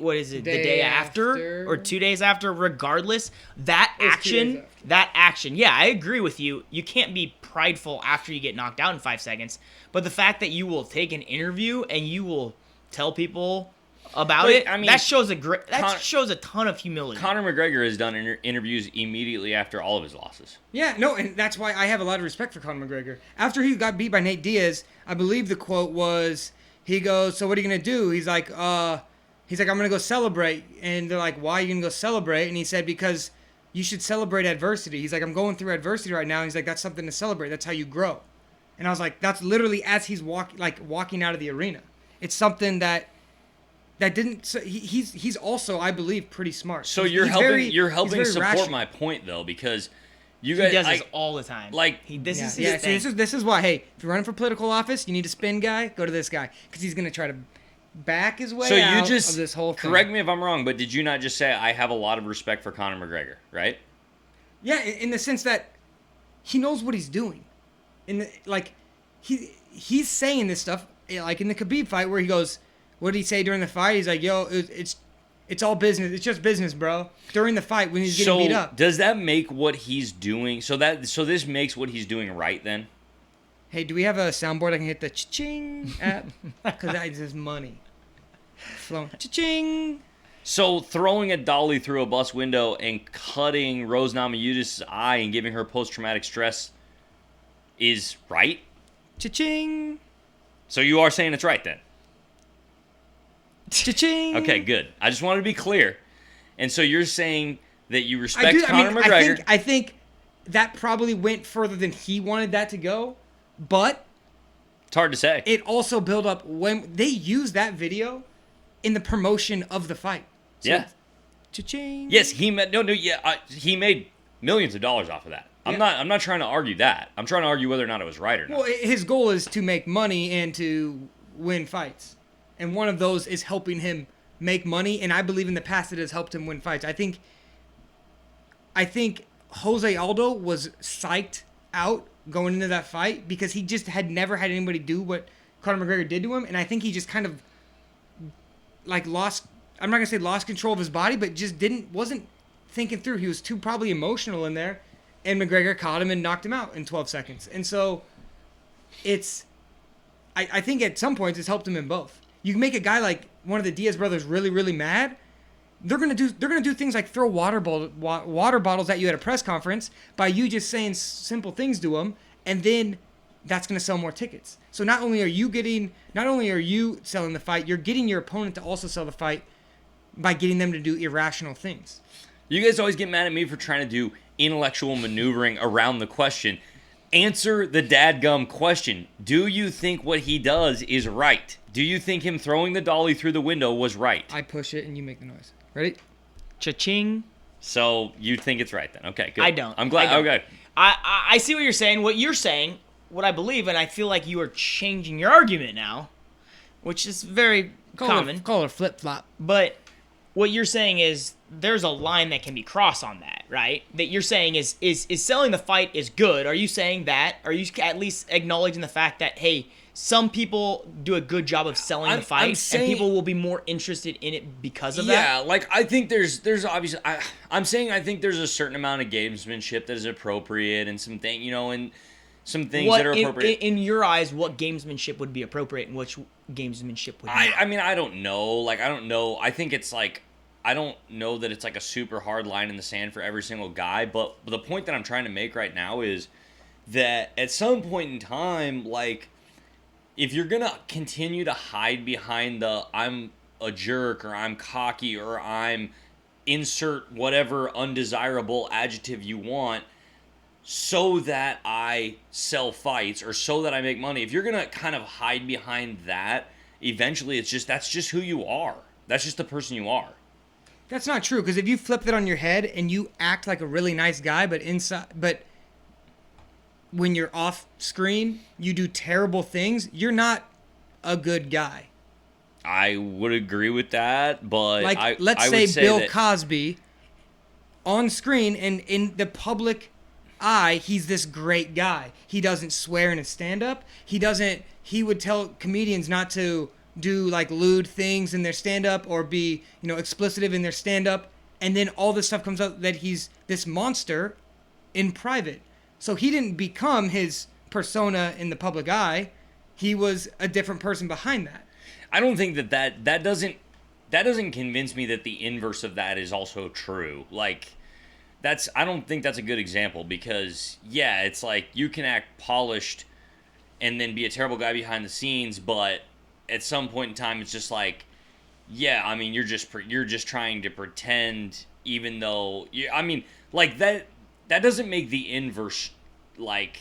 after or 2 days after, regardless, that action, yeah, I agree with you. You can't be prideful after you get knocked out in 5 seconds, but the fact that you will take an interview and you will tell people about it, I mean, that shows a ton of humility. Conor McGregor has done interviews immediately after all of his losses. Yeah, no, and that's why I have a lot of respect for Conor McGregor. After he got beat by Nate Diaz, I believe the quote was, he goes, so what are you going to do? He's like, I'm going to go celebrate. And they're like, why are you going to go celebrate? And he said, because you should celebrate adversity. He's like, I'm going through adversity right now. And he's like, that's something to celebrate. That's how you grow. And I was like, that's literally as he's walking out of the arena. It's something that didn't. So he's also, I believe, pretty smart. So you're helping support rational. My point, though, because you guys, he does this all the time. Like, this is his thing. This is why. Hey, if you're running for political office, you need a spin guy. Go to this guy because he's gonna try to back his way So out you just of this whole thing. correct me if I'm wrong, but did you not just say I have a lot of respect for Conor McGregor, right? Yeah, in the sense that he knows what he's doing. He's saying this stuff like in the Khabib fight where he goes, what did he say during the fight? He's like, yo, it's all business. It's just business, bro. During the fight when he's getting beat up. Does that make what he's doing so this makes what he's doing right then? Hey, do we have a soundboard I can hit the cha-ching at? Because that is just money. Flowing. Cha-ching. So throwing a dolly through a bus window and cutting Rose Namajunas' eye and giving her post-traumatic stress is right? Cha-ching. So you are saying it's right then? Cha-ching. Okay, good. I just wanted to be clear. And so you're saying that you respect Conor McGregor. I think that probably went further than he wanted that to go, but it's hard to say. It also built up when they used that video in the promotion of the fight. So yeah. Cha-ching. Yes, he made he made millions of dollars off of that. I'm not trying to argue that. I'm trying to argue whether or not it was right or not. Well, his goal is to make money and to win fights. And one of those is helping him make money, and I believe in the past it has helped him win fights. I think Jose Aldo was psyched out going into that fight because he just had never had anybody do what Conor McGregor did to him, and I think he just kind of like lost. I'm not gonna say lost control of his body, but just wasn't thinking through. He was too probably emotional in there, and McGregor caught him and knocked him out in 12 seconds. And so, I think at some points it's helped him in both. You can make a guy like one of the Diaz brothers really, really mad. They're gonna do things like throw water bottles at you at a press conference by you just saying simple things to them, and then that's gonna sell more tickets. So not only are you selling the fight, you're getting your opponent to also sell the fight by getting them to do irrational things. You guys always get mad at me for trying to do intellectual maneuvering around the question. Answer the dadgum question. Do you think what he does is right? Do you think him throwing the dolly through the window was right? I push it and you make the noise. Ready? Cha-ching. So you think it's right then? Okay, good. I don't. I'm glad. Okay. I see what you're saying. What you're saying, what I believe, and I feel like you are changing your argument now, which is very common. Call it a flip-flop. But what you're saying is there's a line that can be crossed on that, right? That you're saying is selling the fight is good. Are you saying that? Are you at least acknowledging the fact that, hey, some people do a good job of selling the fight, and people will be more interested in it because of that? Yeah, like I think there's obviously I'm saying I think there's a certain amount of gamesmanship that is appropriate and some things that are appropriate. In your eyes, what gamesmanship would be appropriate and which gamesmanship would not? I mean, I don't know. Like, I don't know. I think it's like, I don't know that it's like a super hard line in the sand for every single guy. But the point that I'm trying to make right now is that at some point in time, like, if you're going to continue to hide behind the I'm a jerk or I'm cocky or I'm insert whatever undesirable adjective you want so that I sell fights or so that I make money, if you're going to kind of hide behind that, eventually that's just who you are. That's just the person you are. That's not true, because if you flip it on your head and you act like a really nice guy, but when you're off screen, you do terrible things, you're not a good guy. I would agree with that, but let's say Bill Cosby on screen and in the public eye, he's this great guy. He doesn't swear in his stand-up. He would tell comedians not to do like lewd things in their stand-up or be, explicitive in their stand-up. And then all this stuff comes out that he's this monster in private. So he didn't become his persona in the public eye. He was a different person behind that. I don't think that doesn't convince me that the inverse of that is also true. Like, I don't think that's a good example because, yeah, it's like you can act polished and then be a terrible guy behind the scenes, but at some point in time, it's just like, yeah, I mean, you're just trying to pretend, even though that doesn't make the inverse, like,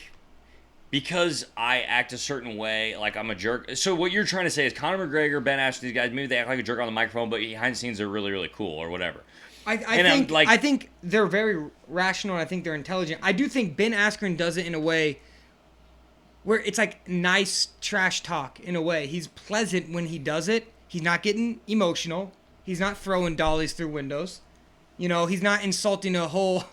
because I act a certain way, like I'm a jerk. So what you're trying to say is Conor McGregor, Ben Askren, these guys, maybe they act like a jerk on the microphone, but behind the scenes they're really, really cool or whatever. I think they're very rational and I think they're intelligent. I do think Ben Askren does it in a way where it's like nice trash talk in a way. He's pleasant when he does it. He's not getting emotional. He's not throwing dollies through windows. He's not insulting a whole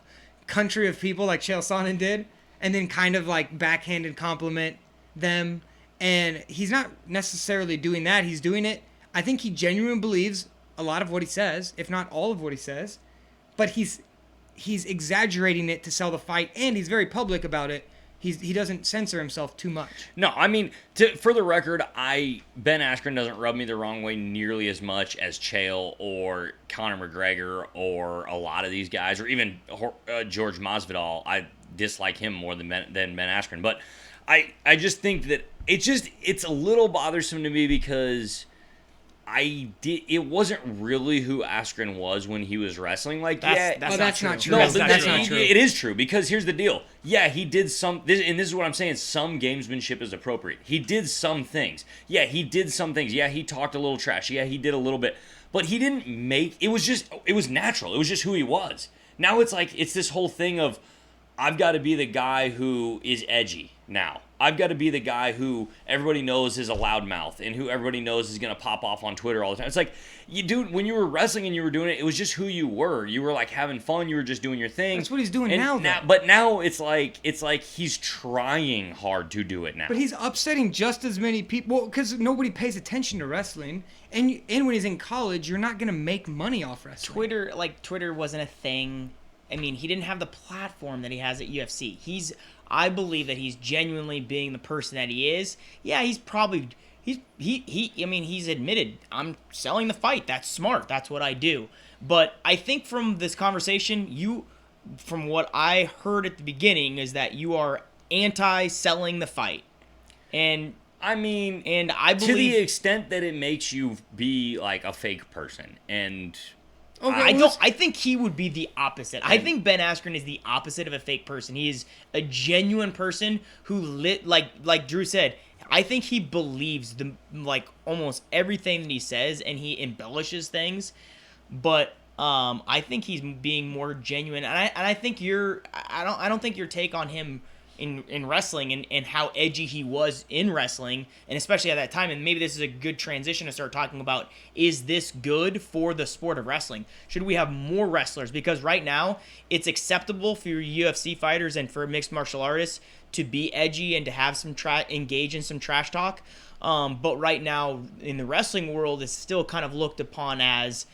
country of people like Chael Sonnen did, and then kind of like backhanded compliment them. And he's not necessarily doing that. He's doing it. I think he genuinely believes a lot of what he says, if not all of what he says, but he's exaggerating it to sell the fight, and he's very public about it. He doesn't censor himself too much. No, I mean, for the record, Ben Askren doesn't rub me the wrong way nearly as much as Chael or Conor McGregor or a lot of these guys, or even George Masvidal. I dislike him more than Ben Askren. But I just think that it's a little bothersome to me because it wasn't really who Askren was when he was wrestling. Like, that's not true. No, That's not true. It is true, because here's the deal. Yeah, he did and this is what I'm saying, some gamesmanship is appropriate. He did some things. Yeah, he did some things. Yeah, he talked a little trash. Yeah, he did a little bit. But he didn't it was natural. It was just who he was. Now it's like, it's this whole thing of, I've got to be the guy who is edgy now. I've got to be the guy who everybody knows is a loudmouth and who everybody knows is going to pop off on Twitter all the time. It's like, dude, when you were wrestling and you were doing it, it was just who you were. You were like having fun. You were just doing your thing. That's what he's doing now. But now it's like he's trying hard to do it now. But he's upsetting just as many people because nobody pays attention to wrestling. And when he's in college, you're not going to make money off wrestling. Twitter wasn't a thing. I mean, he didn't have the platform that he has at UFC. I believe that he's genuinely being the person that he is. Yeah, he's admitted, I'm selling the fight. That's smart. That's what I do. But I think from this conversation, from what I heard at the beginning, is that you are anti-selling the fight. And I mean, I believe, to the extent that it makes you be like a fake person. And I think he would be the opposite. I think Ben Askren is the opposite of a fake person. He is a genuine person who like Drew said, I think he believes almost everything that he says, and he embellishes things. But I think he's being more genuine, and I think I don't think your take on him in wrestling and how edgy he was in wrestling, and especially at that time, and maybe this is a good transition to start talking about, is this good for the sport of wrestling? Should we have more wrestlers? Because right now, it's acceptable for UFC fighters and for mixed martial artists to be edgy and to have some engage in some trash talk. But right now, in the wrestling world, it's still kind of looked upon as,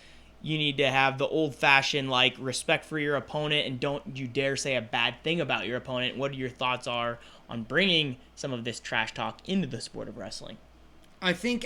you need to have the old-fashioned, respect for your opponent, and don't you dare say a bad thing about your opponent. What your thoughts are on bringing some of this trash talk into the sport of wrestling? I think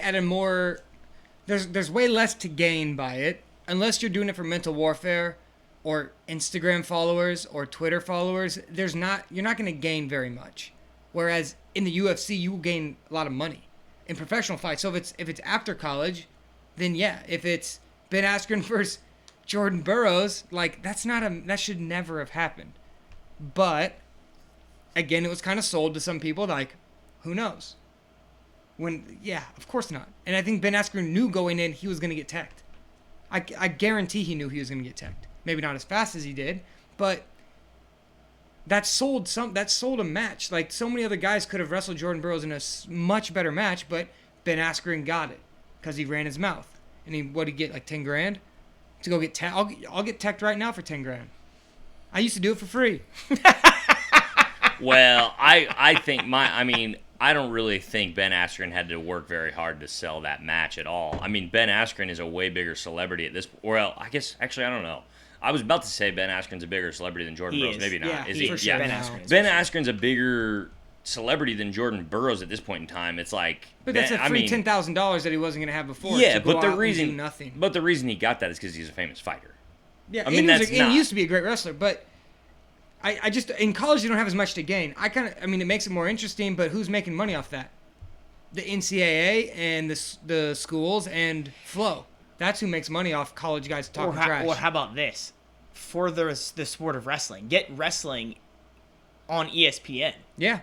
there's way less to gain by it, unless you're doing it for mental warfare or Instagram followers or Twitter followers. You're not going to gain very much. Whereas in the UFC, you will gain a lot of money in professional fights. So if it's after college, then yeah. If it's Ben Askren versus Jordan Burroughs, that should never have happened. But again, it was kind of sold to some people who knows? Of course not. And I think Ben Askren knew going in he was going to get teched. I guarantee he knew he was going to get teched. Maybe not as fast as he did, but that sold a match. Like, so many other guys could have wrestled Jordan Burroughs in a much better match, but Ben Askren got it because he ran his mouth. And what'd he get, like 10 grand? To go get tech? I'll get teched right now for 10 grand. I used to do it for free. Well, I think I don't really think Ben Askren had to work very hard to sell that match at all. I mean, Ben Askren is a way bigger celebrity at this point. Well, I guess, actually, I don't know. I was about to say Ben Askren's a bigger celebrity than Jordan Burroughs. Maybe not. Yeah, is he? For sure. Yeah. Ben Askren's a bigger celebrity than Jordan Burroughs at this point in time. It's like, but that's a free $10,000 that he wasn't going to have before. Yeah, but the reason he got that is because he's a famous fighter. Yeah, he used to be a great wrestler, but I just, in college you don't have as much to gain. It makes it more interesting, but who's making money off that? The NCAA and the schools and Flow. That's who makes money off college guys talking trash. Or how about this? For the sport of wrestling, get wrestling on ESPN. Yeah,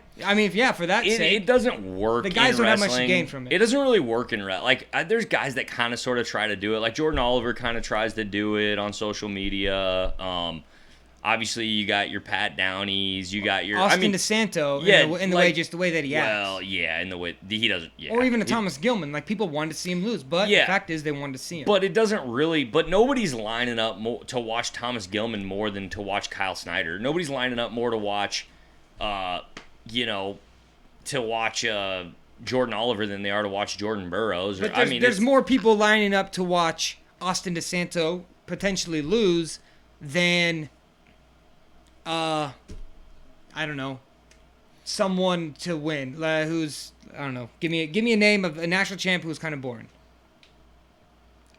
for that sake. It doesn't work. The guys don't have much to wrestling. gain from it. It doesn't really work in wrestling. There's guys that kind of sort of try to do it. Like Jordan Oliver kind of tries to do it on social media. Obviously, you got your Pat Downeys, you got your Austin DeSanto, yeah, in the way that he acts. Well, yeah, in the way he doesn't. Yeah, or even a Thomas Gilman. Like, people wanted to see him lose, but the fact is they wanted to see him. But it doesn't really. But nobody's lining up to watch Thomas Gilman more than to watch Kyle Snyder. Nobody's lining up more to watch, Jordan Oliver than they are to watch Jordan Burroughs. But there's more people lining up to watch Austin DeSanto potentially lose than, I don't know, someone to win. Who's, I don't know. Give me a name of a national champ who's kind of boring.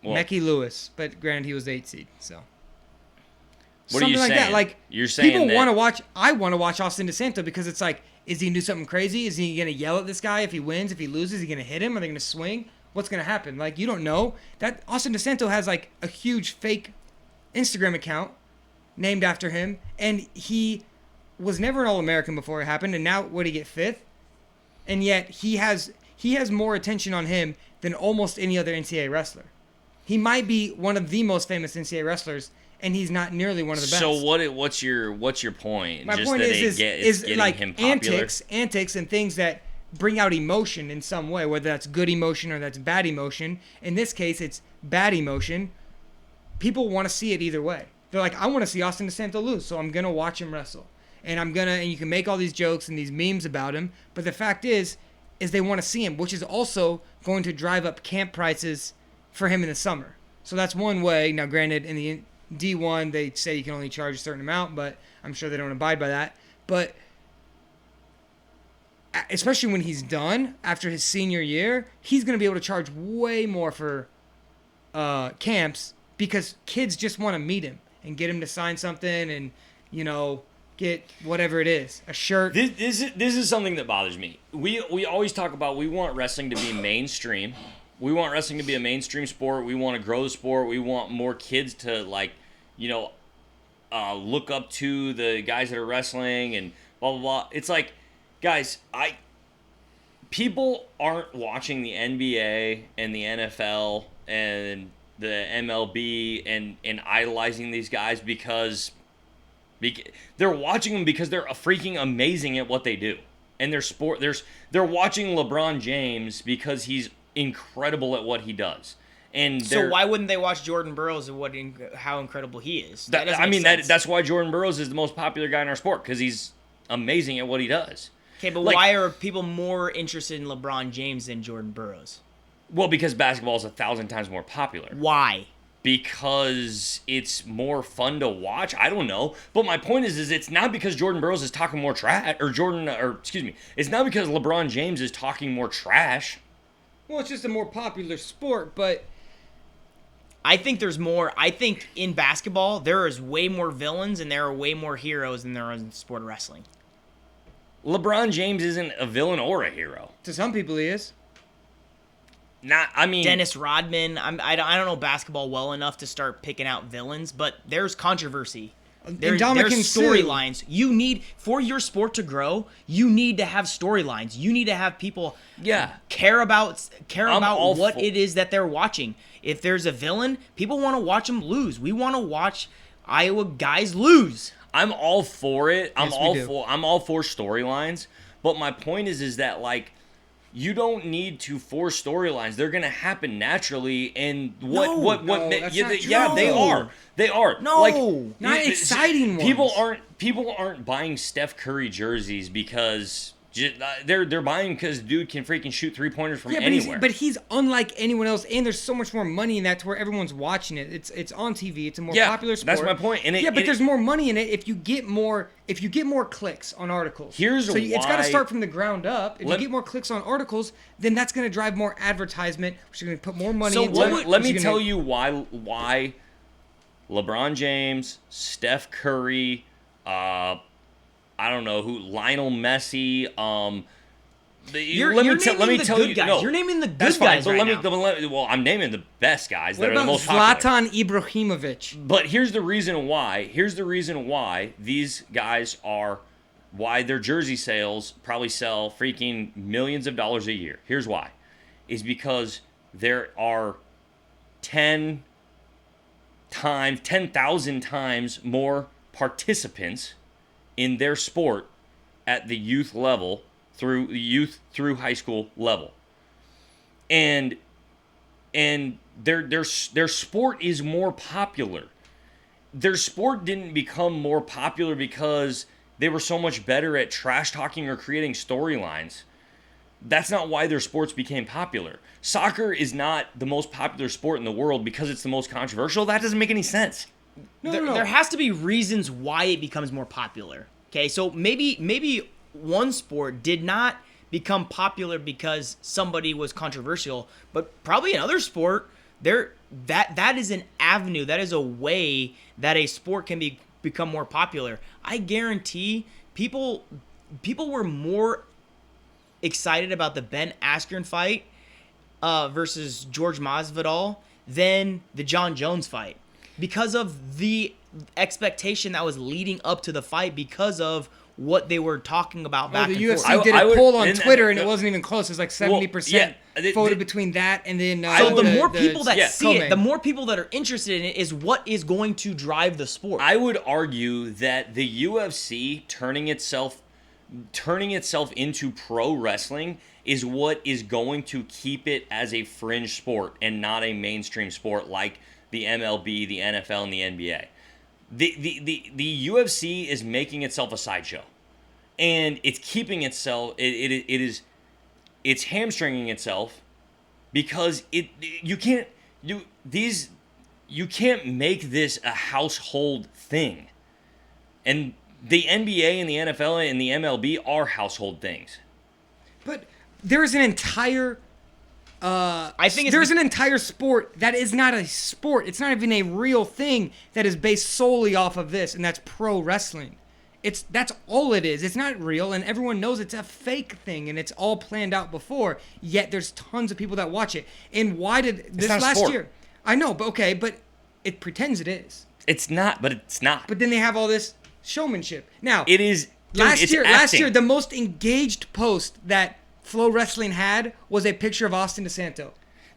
Well, Mecky Lewis, but granted he was the 8th seed, so. What are you saying? That. Like, you're saying people want to watch. I want to watch Austin DeSanto because it's like, is he gonna do something crazy? Is he gonna yell at this guy if he wins? If he loses, is he gonna hit him? Are they gonna swing? What's gonna happen? Like, you don't know. That Austin DeSanto has like a huge fake Instagram account named after him, and he was never an All-American before it happened, and now would he get 5th? And yet he has more attention on him than almost any other NCAA wrestler. He might be one of the most famous NCAA wrestlers, and he's not nearly one of the best. So what's your point? My Just point that is like him popular? antics and things that bring out emotion in some way, whether that's good emotion or that's bad emotion. In this case, it's bad emotion. People want to see it either way. They're like, I want to see Austin DeSanto lose, so I'm gonna watch him wrestle, and you can make all these jokes and these memes about him, but the fact is they want to see him, which is also going to drive up camp prices for him in the summer. So that's one way. Now, granted, in the D1, they say you can only charge a certain amount, but I'm sure they don't abide by that. But especially when he's done after his senior year, he's going to be able to charge way more for camps because kids just want to meet him and get him to sign something and, get whatever it is, a shirt. This is something that bothers me. We always talk about we want wrestling to be mainstream. We want wrestling to be a mainstream sport. We want to grow the sport. We want more kids to look up to the guys that are wrestling and blah blah blah. It's like, guys, people aren't watching the NBA and the NFL and the MLB and idolizing these guys because they're watching them because they're freaking amazing at what they do. And they're watching LeBron James because he's incredible at what he does. And so why wouldn't they watch Jordan Burroughs and how incredible he is? That's why Jordan Burroughs is the most popular guy in our sport, because he's amazing at what he does. Okay, but why are people more interested in LeBron James than Jordan Burroughs? Well, because basketball is 1,000 times more popular. Why? Because it's more fun to watch. I don't know. But my point is it's not because Jordan Burroughs is talking more trash, it's not because LeBron James is talking more trash. Well, it's just a more popular sport, but I think there's more. I think in basketball, there is way more villains and there are way more heroes than there are in the sport of wrestling. LeBron James isn't a villain or a hero. To some people, he is. Dennis Rodman. I don't know basketball well enough to start picking out villains, but there's controversy. There's storylines. You need, for your sport to grow, you need to have storylines. You need to have people care about what it is that they're watching. If there's a villain, people want to watch them lose. We want to watch Iowa guys lose. I'm all for it. I'm all for storylines. But my point is that you don't need to force storylines. They're gonna happen naturally. And they are. They are. No, not exciting ones. People aren't buying Steph Curry jerseys because they're buying because dude can freaking shoot 3-pointers from anywhere. But he's unlike anyone else, and there's so much more money in that to where everyone's watching it. It's on TV. It's a more popular sport. That's my point. But there's more money in it if you get more clicks on articles. It's got to start from the ground up. If you get more clicks on articles, then that's going to drive more advertisement, which is going to put more money into it. Let me tell you why LeBron James, Steph Curry, I don't know who, Lionel Messi. You're naming the good guys right now. I'm naming the best guys that are the most popular. Zlatan Ibrahimovic. But here's the reason why. These guys why their jersey sales probably sell freaking millions of dollars a year. Here's why. Is because there are 10,000 times more participants in their sport at the youth level through high school level. And their sport is more popular. Their sport didn't become more popular because they were so much better at trash talking or creating storylines. That's not why their sports became popular. Soccer is not the most popular sport in the world because it's the most controversial. That doesn't make any sense. No. There has to be reasons why it becomes more popular. Okay, so maybe one sport did not become popular because somebody was controversial, but probably another sport that is an avenue, that is a way that a sport can become more popular. I guarantee people were more excited about the Ben Askren fight versus George Masvidal than the John Jones fight because of the expectation that was leading up to the fight, because of what they were talking about back the and UFC forth. did a poll on Twitter, and it wasn't even close. It was like 70% voted between that and then. So the more people that see co-main. it, the more people that are interested in it is what is going to drive the sport. I would argue that the UFC turning itself into pro wrestling is what is going to keep it as a fringe sport and not a mainstream sport like the MLB, the NFL, and the NBA. The UFC is making itself a sideshow, and it's keeping itself. It's hamstringing itself because you can't make this a household thing, and the NBA and the NFL and the MLB are household things. But there's an entire. I think there's an entire sport that is not a sport. It's not even a real thing that is based solely off of this, and that's pro wrestling. That's all it is. It's not real, and everyone knows it's a fake thing, and it's all planned out before. Yet there's tons of people that watch it. And why did this last year? I know, but okay, but it pretends it is. It's not, but it's not. But then they have all this showmanship. Now it is. Dude, last year, the most engaged post that Flow Wrestling had was a picture of Austin DeSanto.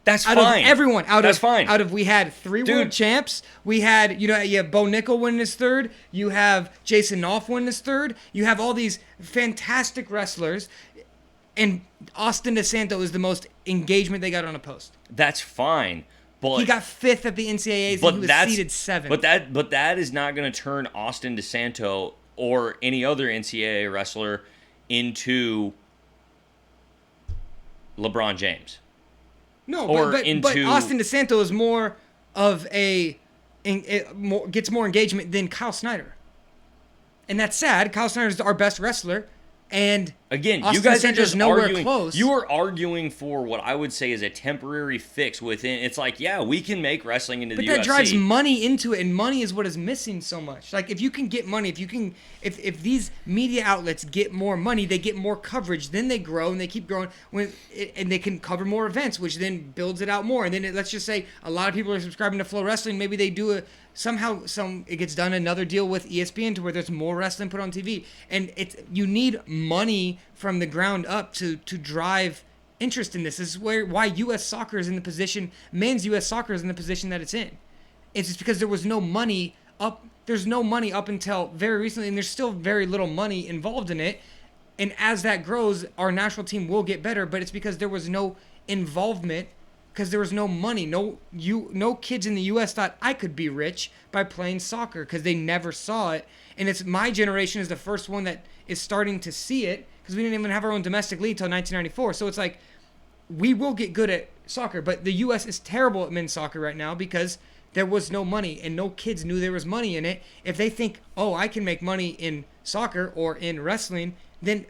That's out fine. Of everyone, fine. We had 3 world champs. We had, you have Bo Nickel winning his third. You have Jason Knopf winning his third. You have all these fantastic wrestlers, and Austin DeSanto is the most engagement they got on a post. That's fine, but he got 5th at the NCAAs, and he was seeded 7th. But that is not going to turn Austin DeSanto or any other NCAA wrestler into LeBron James. No, but Austin DeSanto is more of gets more engagement than Kyle Snyder. And that's sad. Kyle Snyder is our best wrestler. And again, Austin you guys are DeSanto's just nowhere arguing. close. You are arguing for what I would say is a temporary fix within. It's like, yeah, we can make wrestling into the UFC. But that drives money into it, and money is what is missing so much. Like, if you can get money, if these media outlets get more money, they get more coverage, then they grow and they keep growing, and they can cover more events, which then builds it out more. And then let's just say a lot of people are subscribing to Flow Wrestling. Maybe they do it gets done another deal with ESPN to where there's more wrestling put on TV, and you need money from the ground up to drive interest in this. This is why U.S. soccer is in the position, men's U.S. soccer is in the position that it's in. It's just because there was no money up. There's no money up until very recently, and there's still very little money involved in it. And as that grows, our national team will get better, but it's because there was no involvement. Because there was no money. No kids in the U.S. thought I could be rich by playing soccer because they never saw it. And it's my generation is the first one that is starting to see it because we didn't even have our own domestic league until 1994. So it's like we will get good at soccer, but the U.S. is terrible at men's soccer right now because there was no money and no kids knew there was money in it. If they think, oh, I can make money in soccer or in wrestling, then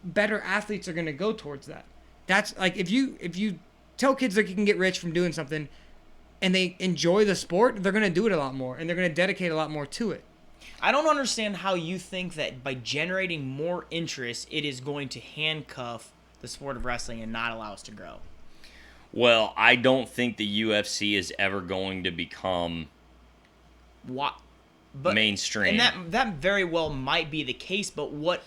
better athletes are going to go towards that. That's like if you tell kids that you can get rich from doing something and they enjoy the sport, they're going to do it a lot more and they're going to dedicate a lot more to it. I don't understand how you think that by generating more interest, it is going to handcuff the sport of wrestling and not allow us to grow. Well, I don't think the UFC is ever going to become mainstream. And that very well might be the case, but what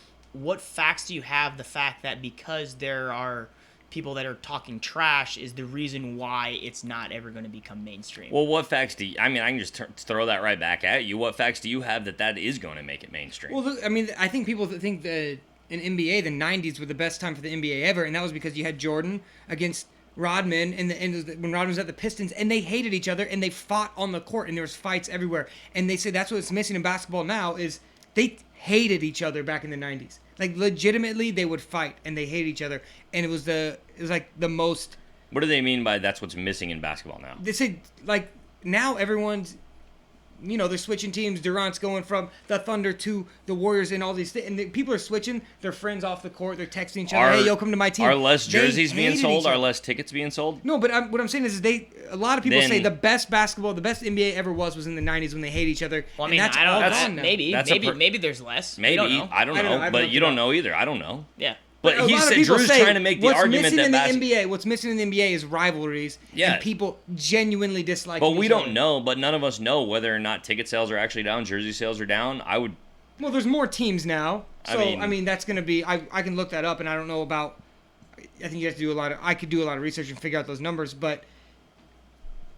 facts do you have the fact that because there are people that are talking trash is the reason why it's not ever going to become mainstream. Well, what facts do you, I mean, I can just throw that right back at you. What facts do you have that is going to make it mainstream? Well, I mean, I think people that think that in NBA, the 90s were the best time for the NBA ever, and that was because you had Jordan against Rodman when Rodman was at the Pistons, and they hated each other, and they fought on the court, and there was fights everywhere. And they say that's what's missing in basketball now is they hated each other back in the 90s. Like, legitimately, they would fight, and they hated each other. And it was like the most... What do they mean by that's what's missing in basketball now? They say, like, now everyone's... You know, they're switching teams. Durant's going from the Thunder to the Warriors and all these things. And people are switching. Their friends off the court. They're texting each other, hey, yo, come to my team. Are less jerseys being sold? Are less tickets being sold? No, but what I'm saying is a lot of people say the best basketball, the best NBA ever was in the 90s when they hate each other. Well, I mean, and that's all gone now. Maybe there's less. Maybe. I don't know. But you don't know either. I don't know. Yeah. But he said Drew's trying to make the argument that what's missing in the NBA is rivalries, and people genuinely dislike. But we don't know. But none of us know whether or not ticket sales are actually down, jersey sales are down. Well, there's more teams now, so I mean that's gonna be. I can look that up, and I don't know about. I think you have to do I could do a lot of research and figure out those numbers, but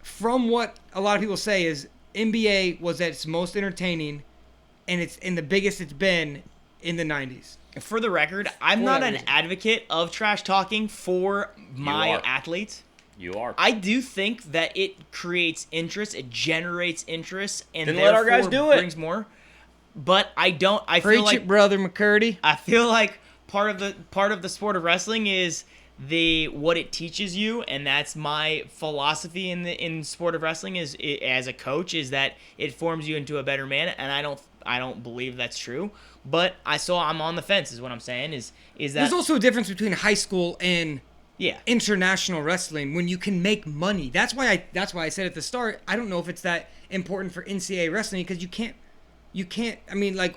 from what a lot of people say is NBA was at its most entertaining, and it's in the biggest it's been in the 90s. For the record, I'm not an advocate of trash talking for my athletes. You are. I do think that it creates interest, it generates interest, and then let our guys do it. Brings more. But I don't. I Preach feel like it, brother McCurdy. I feel like part of the sport of wrestling is what it teaches you, and that's my philosophy in sport of wrestling as a coach is that it forms you into a better man, and I don't believe that's true. But I'm on the fence is what I'm saying is that there's also a difference between high school and international wrestling when you can make money. That's why I said at the start, I don't know if it's that important for NCAA wrestling because you can't I mean, like,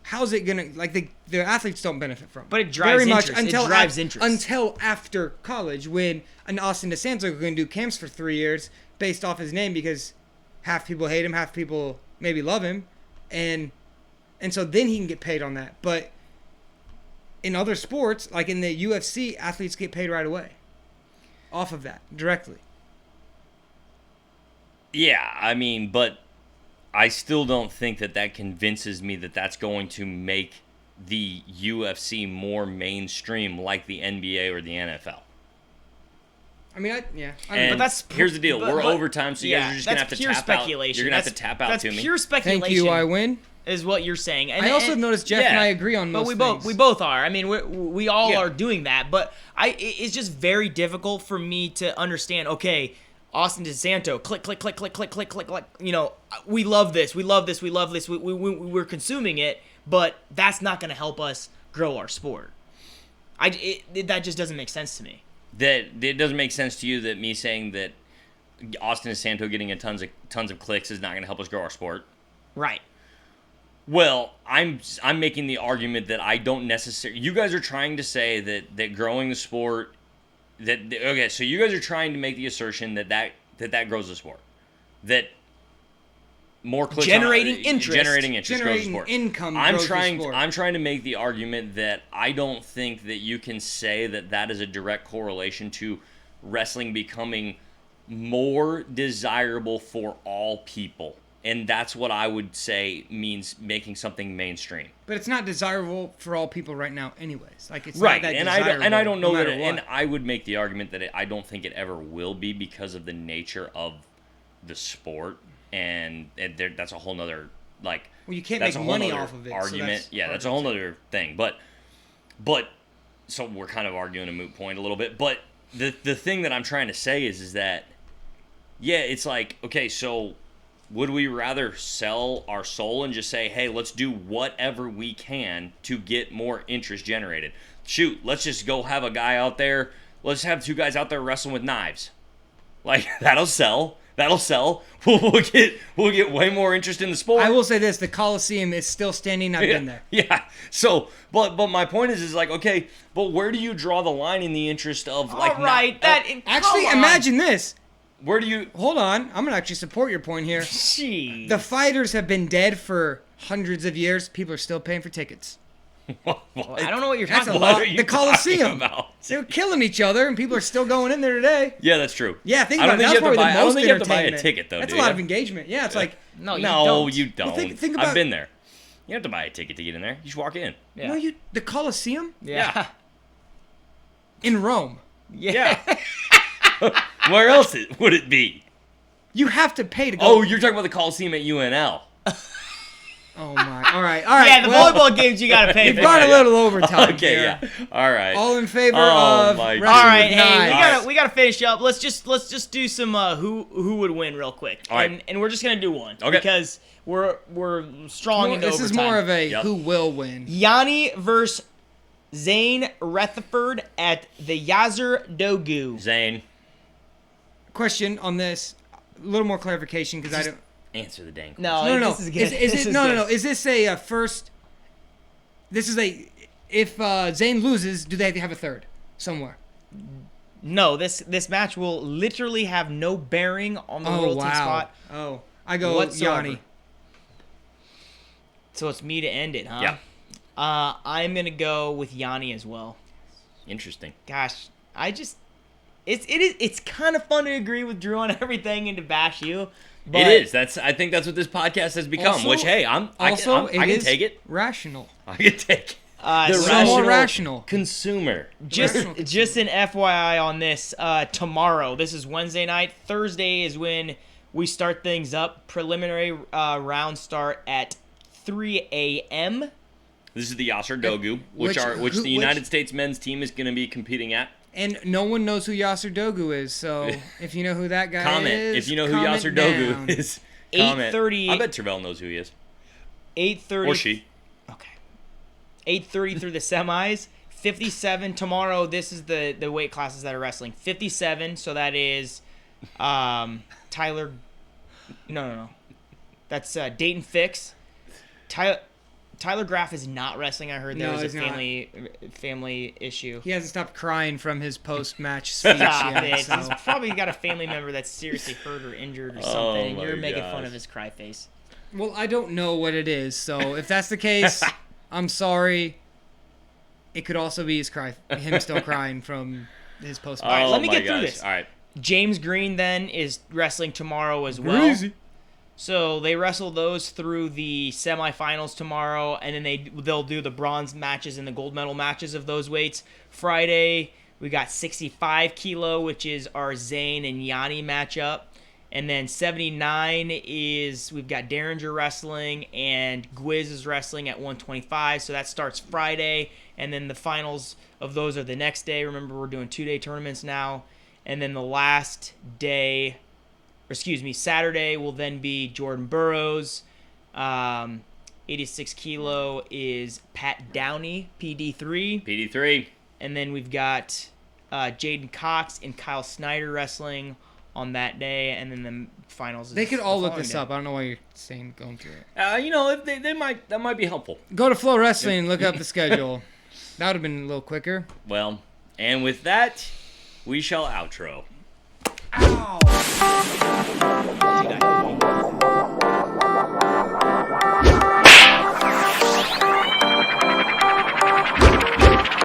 how's it gonna, like, the athletes don't benefit from it. But it drives interest. It drives interest until after college when an Austin DeSanto is going to do camps for 3 years based off his name because half people hate him, half people maybe love him, and so then he can get paid on that. But in other sports, like in the UFC, athletes get paid right away off of that, directly. Yeah, I mean, but I still don't think that convinces me that that's going to make the UFC more mainstream like the NBA or the NFL. I mean, but here's the deal. We're overtime, so you guys are just going to have to tap speculation. You're going to have to tap out to me. That's pure speculation. Thank you, I win. Is what you're saying. And I also noticed Jeff and I agree on most things. We both are. I mean, we all are doing that. But it's just very difficult for me to understand, okay, Austin DeSanto, click, click, click, click, click, click, click, click. You know, we love this. We love this. We love this. We're consuming it. But that's not going to help us grow our sport. That just doesn't make sense to me. That it doesn't make sense to you that me saying that Austin DeSanto getting tons of clicks is not going to help us grow our sport? Right. Well, I'm making the argument that I don't necessarily... You guys are trying to say that growing the sport... Okay, so you guys are trying to make the assertion that grows the sport. That more clicks... Generating interest grows the sport. Income grows the sport. I'm trying to make the argument that I don't think that you can say that is a direct correlation to wrestling becoming more desirable for all people. And that's what I would say means making something mainstream. But it's not desirable for all people right now anyways. Like, it's right. not that desirable. I don't know that and I would make the argument that I don't think it ever will be because of the nature of the sport. And that's a whole nother, like... Well, you can't make money off of it. Argument. So that's a whole other thing. But, so we're kind of arguing a moot point a little bit. But the thing that I'm trying to say is that, it's like, okay, so... Would we rather sell our soul and just say, hey, let's do whatever we can to get more interest generated? Shoot, let's just go have a guy out there. Let's have two guys out there wrestling with knives. Like, that'll sell. We'll get way more interest in the sport. I will say this, the Coliseum is still standing. I've been there. Yeah. So, but my point is like, okay, but where do you draw the line in the interest of, like... All right, actually, imagine this. Where do you... Hold on. I'm going to actually support your point here. Jeez. The fighters have been dead for hundreds of years. People are still paying for tickets. What? I don't know what you're That's talking a about. lot. are you The Coliseum. talking about? They were killing each other, and people are still going in there today. Yeah, that's true. Yeah, think I about don't it. think That's you have to probably buy. the I don't most think you have to buy a entertainment. ticket though. That's do a lot you? of engagement. Yeah, it's like No, you No, don't. you don't. think I've about- been there. You have to buy a ticket to get in there. You just walk in. Yeah. no, the Coliseum Yeah. in Rome. Yeah. Where else would it be? You have to pay to go. Oh, you're talking about the Coliseum at UNL. Oh my! All right. Yeah, the well, volleyball games you gotta pay We've for. gone a little overtime. Okay, here. yeah. All right. All in favor Oh of my Wrestling God. All right, with hey, Knives. we gotta finish up. Let's just do some who would win real quick. All right. And we're just gonna do one. Okay. Because we're strong into This overtime. is more of a Yep. who will win. Yanni versus Zane Rutherford at the Yazır Dogu. Zane, Question on this, a little more clarification because I don't. answer the dang. No, No. this is good. Is This it is no? good. Is this a first? This is a. If Zane loses, do they have to have a third somewhere? No, this match will literally have no bearing on the royalty spot. Oh, I go whatsoever. Yanni. So it's me to end it, huh? Yeah. I'm gonna go with Yanni as well. Interesting. Gosh, it's kind of fun to agree with Drew on everything and to bash you. But It is. I think that's what this podcast has become. Also- which, hey, I can is take it. rational. I can take it. The so more rational. consumer. Rational Just an FYI on this. Tomorrow, this is Wednesday night. Thursday is when we start things up. Preliminary rounds start at 3 a.m. This is the Yazır Dogu, which the United States men's team is going to be competing at. And no one knows who Yazır Dogu is, so if you know who that guy Comment is, if you know who comment Yazır down. Dogu is. Comment. 8:30. I bet Terrell knows who he is. 8:30. Or she. Okay. 8:30 through the semis. 57 tomorrow. This is the weight classes that are wrestling. 57. So that is, Tyler. No. That's Dayton Fix. Tyler Graff is not wrestling. I heard there No, was a he's family issue. He hasn't stopped crying from his post-match speech Stop yet. it. So. He's probably got a family member that's seriously hurt or injured or something, and my you're making fun gosh. of his cry face. Well, I don't know what it is, so if that's the case, I'm sorry. It could also be him still crying from his post-match. right, let me my get through gosh. this. All right. James Green then is wrestling tomorrow as well. Crazy. So they wrestle those through the semifinals tomorrow, and then they'll do the bronze matches and the gold medal matches of those weights. Friday, we got 65 kilo, which is our Zane and Yanni matchup. And then 79 is, we've got Derringer wrestling, and Gwiz is wrestling at 125. So that starts Friday, and then the finals of those are the next day. Remember, we're doing 2-day tournaments now. And then the last day, Saturday will then be Jordan Burroughs. 86 kilo is Pat Downey, PD3. PD3. And then we've got Jaden Cox and Kyle Snyder wrestling on that day. And then the finals is They could the all look following this day. up. I don't know why you're going through it. If that might be helpful. Go to Flow Wrestling and look up the schedule. That would have been a little quicker. Well, and with that, we shall outro. See you guys.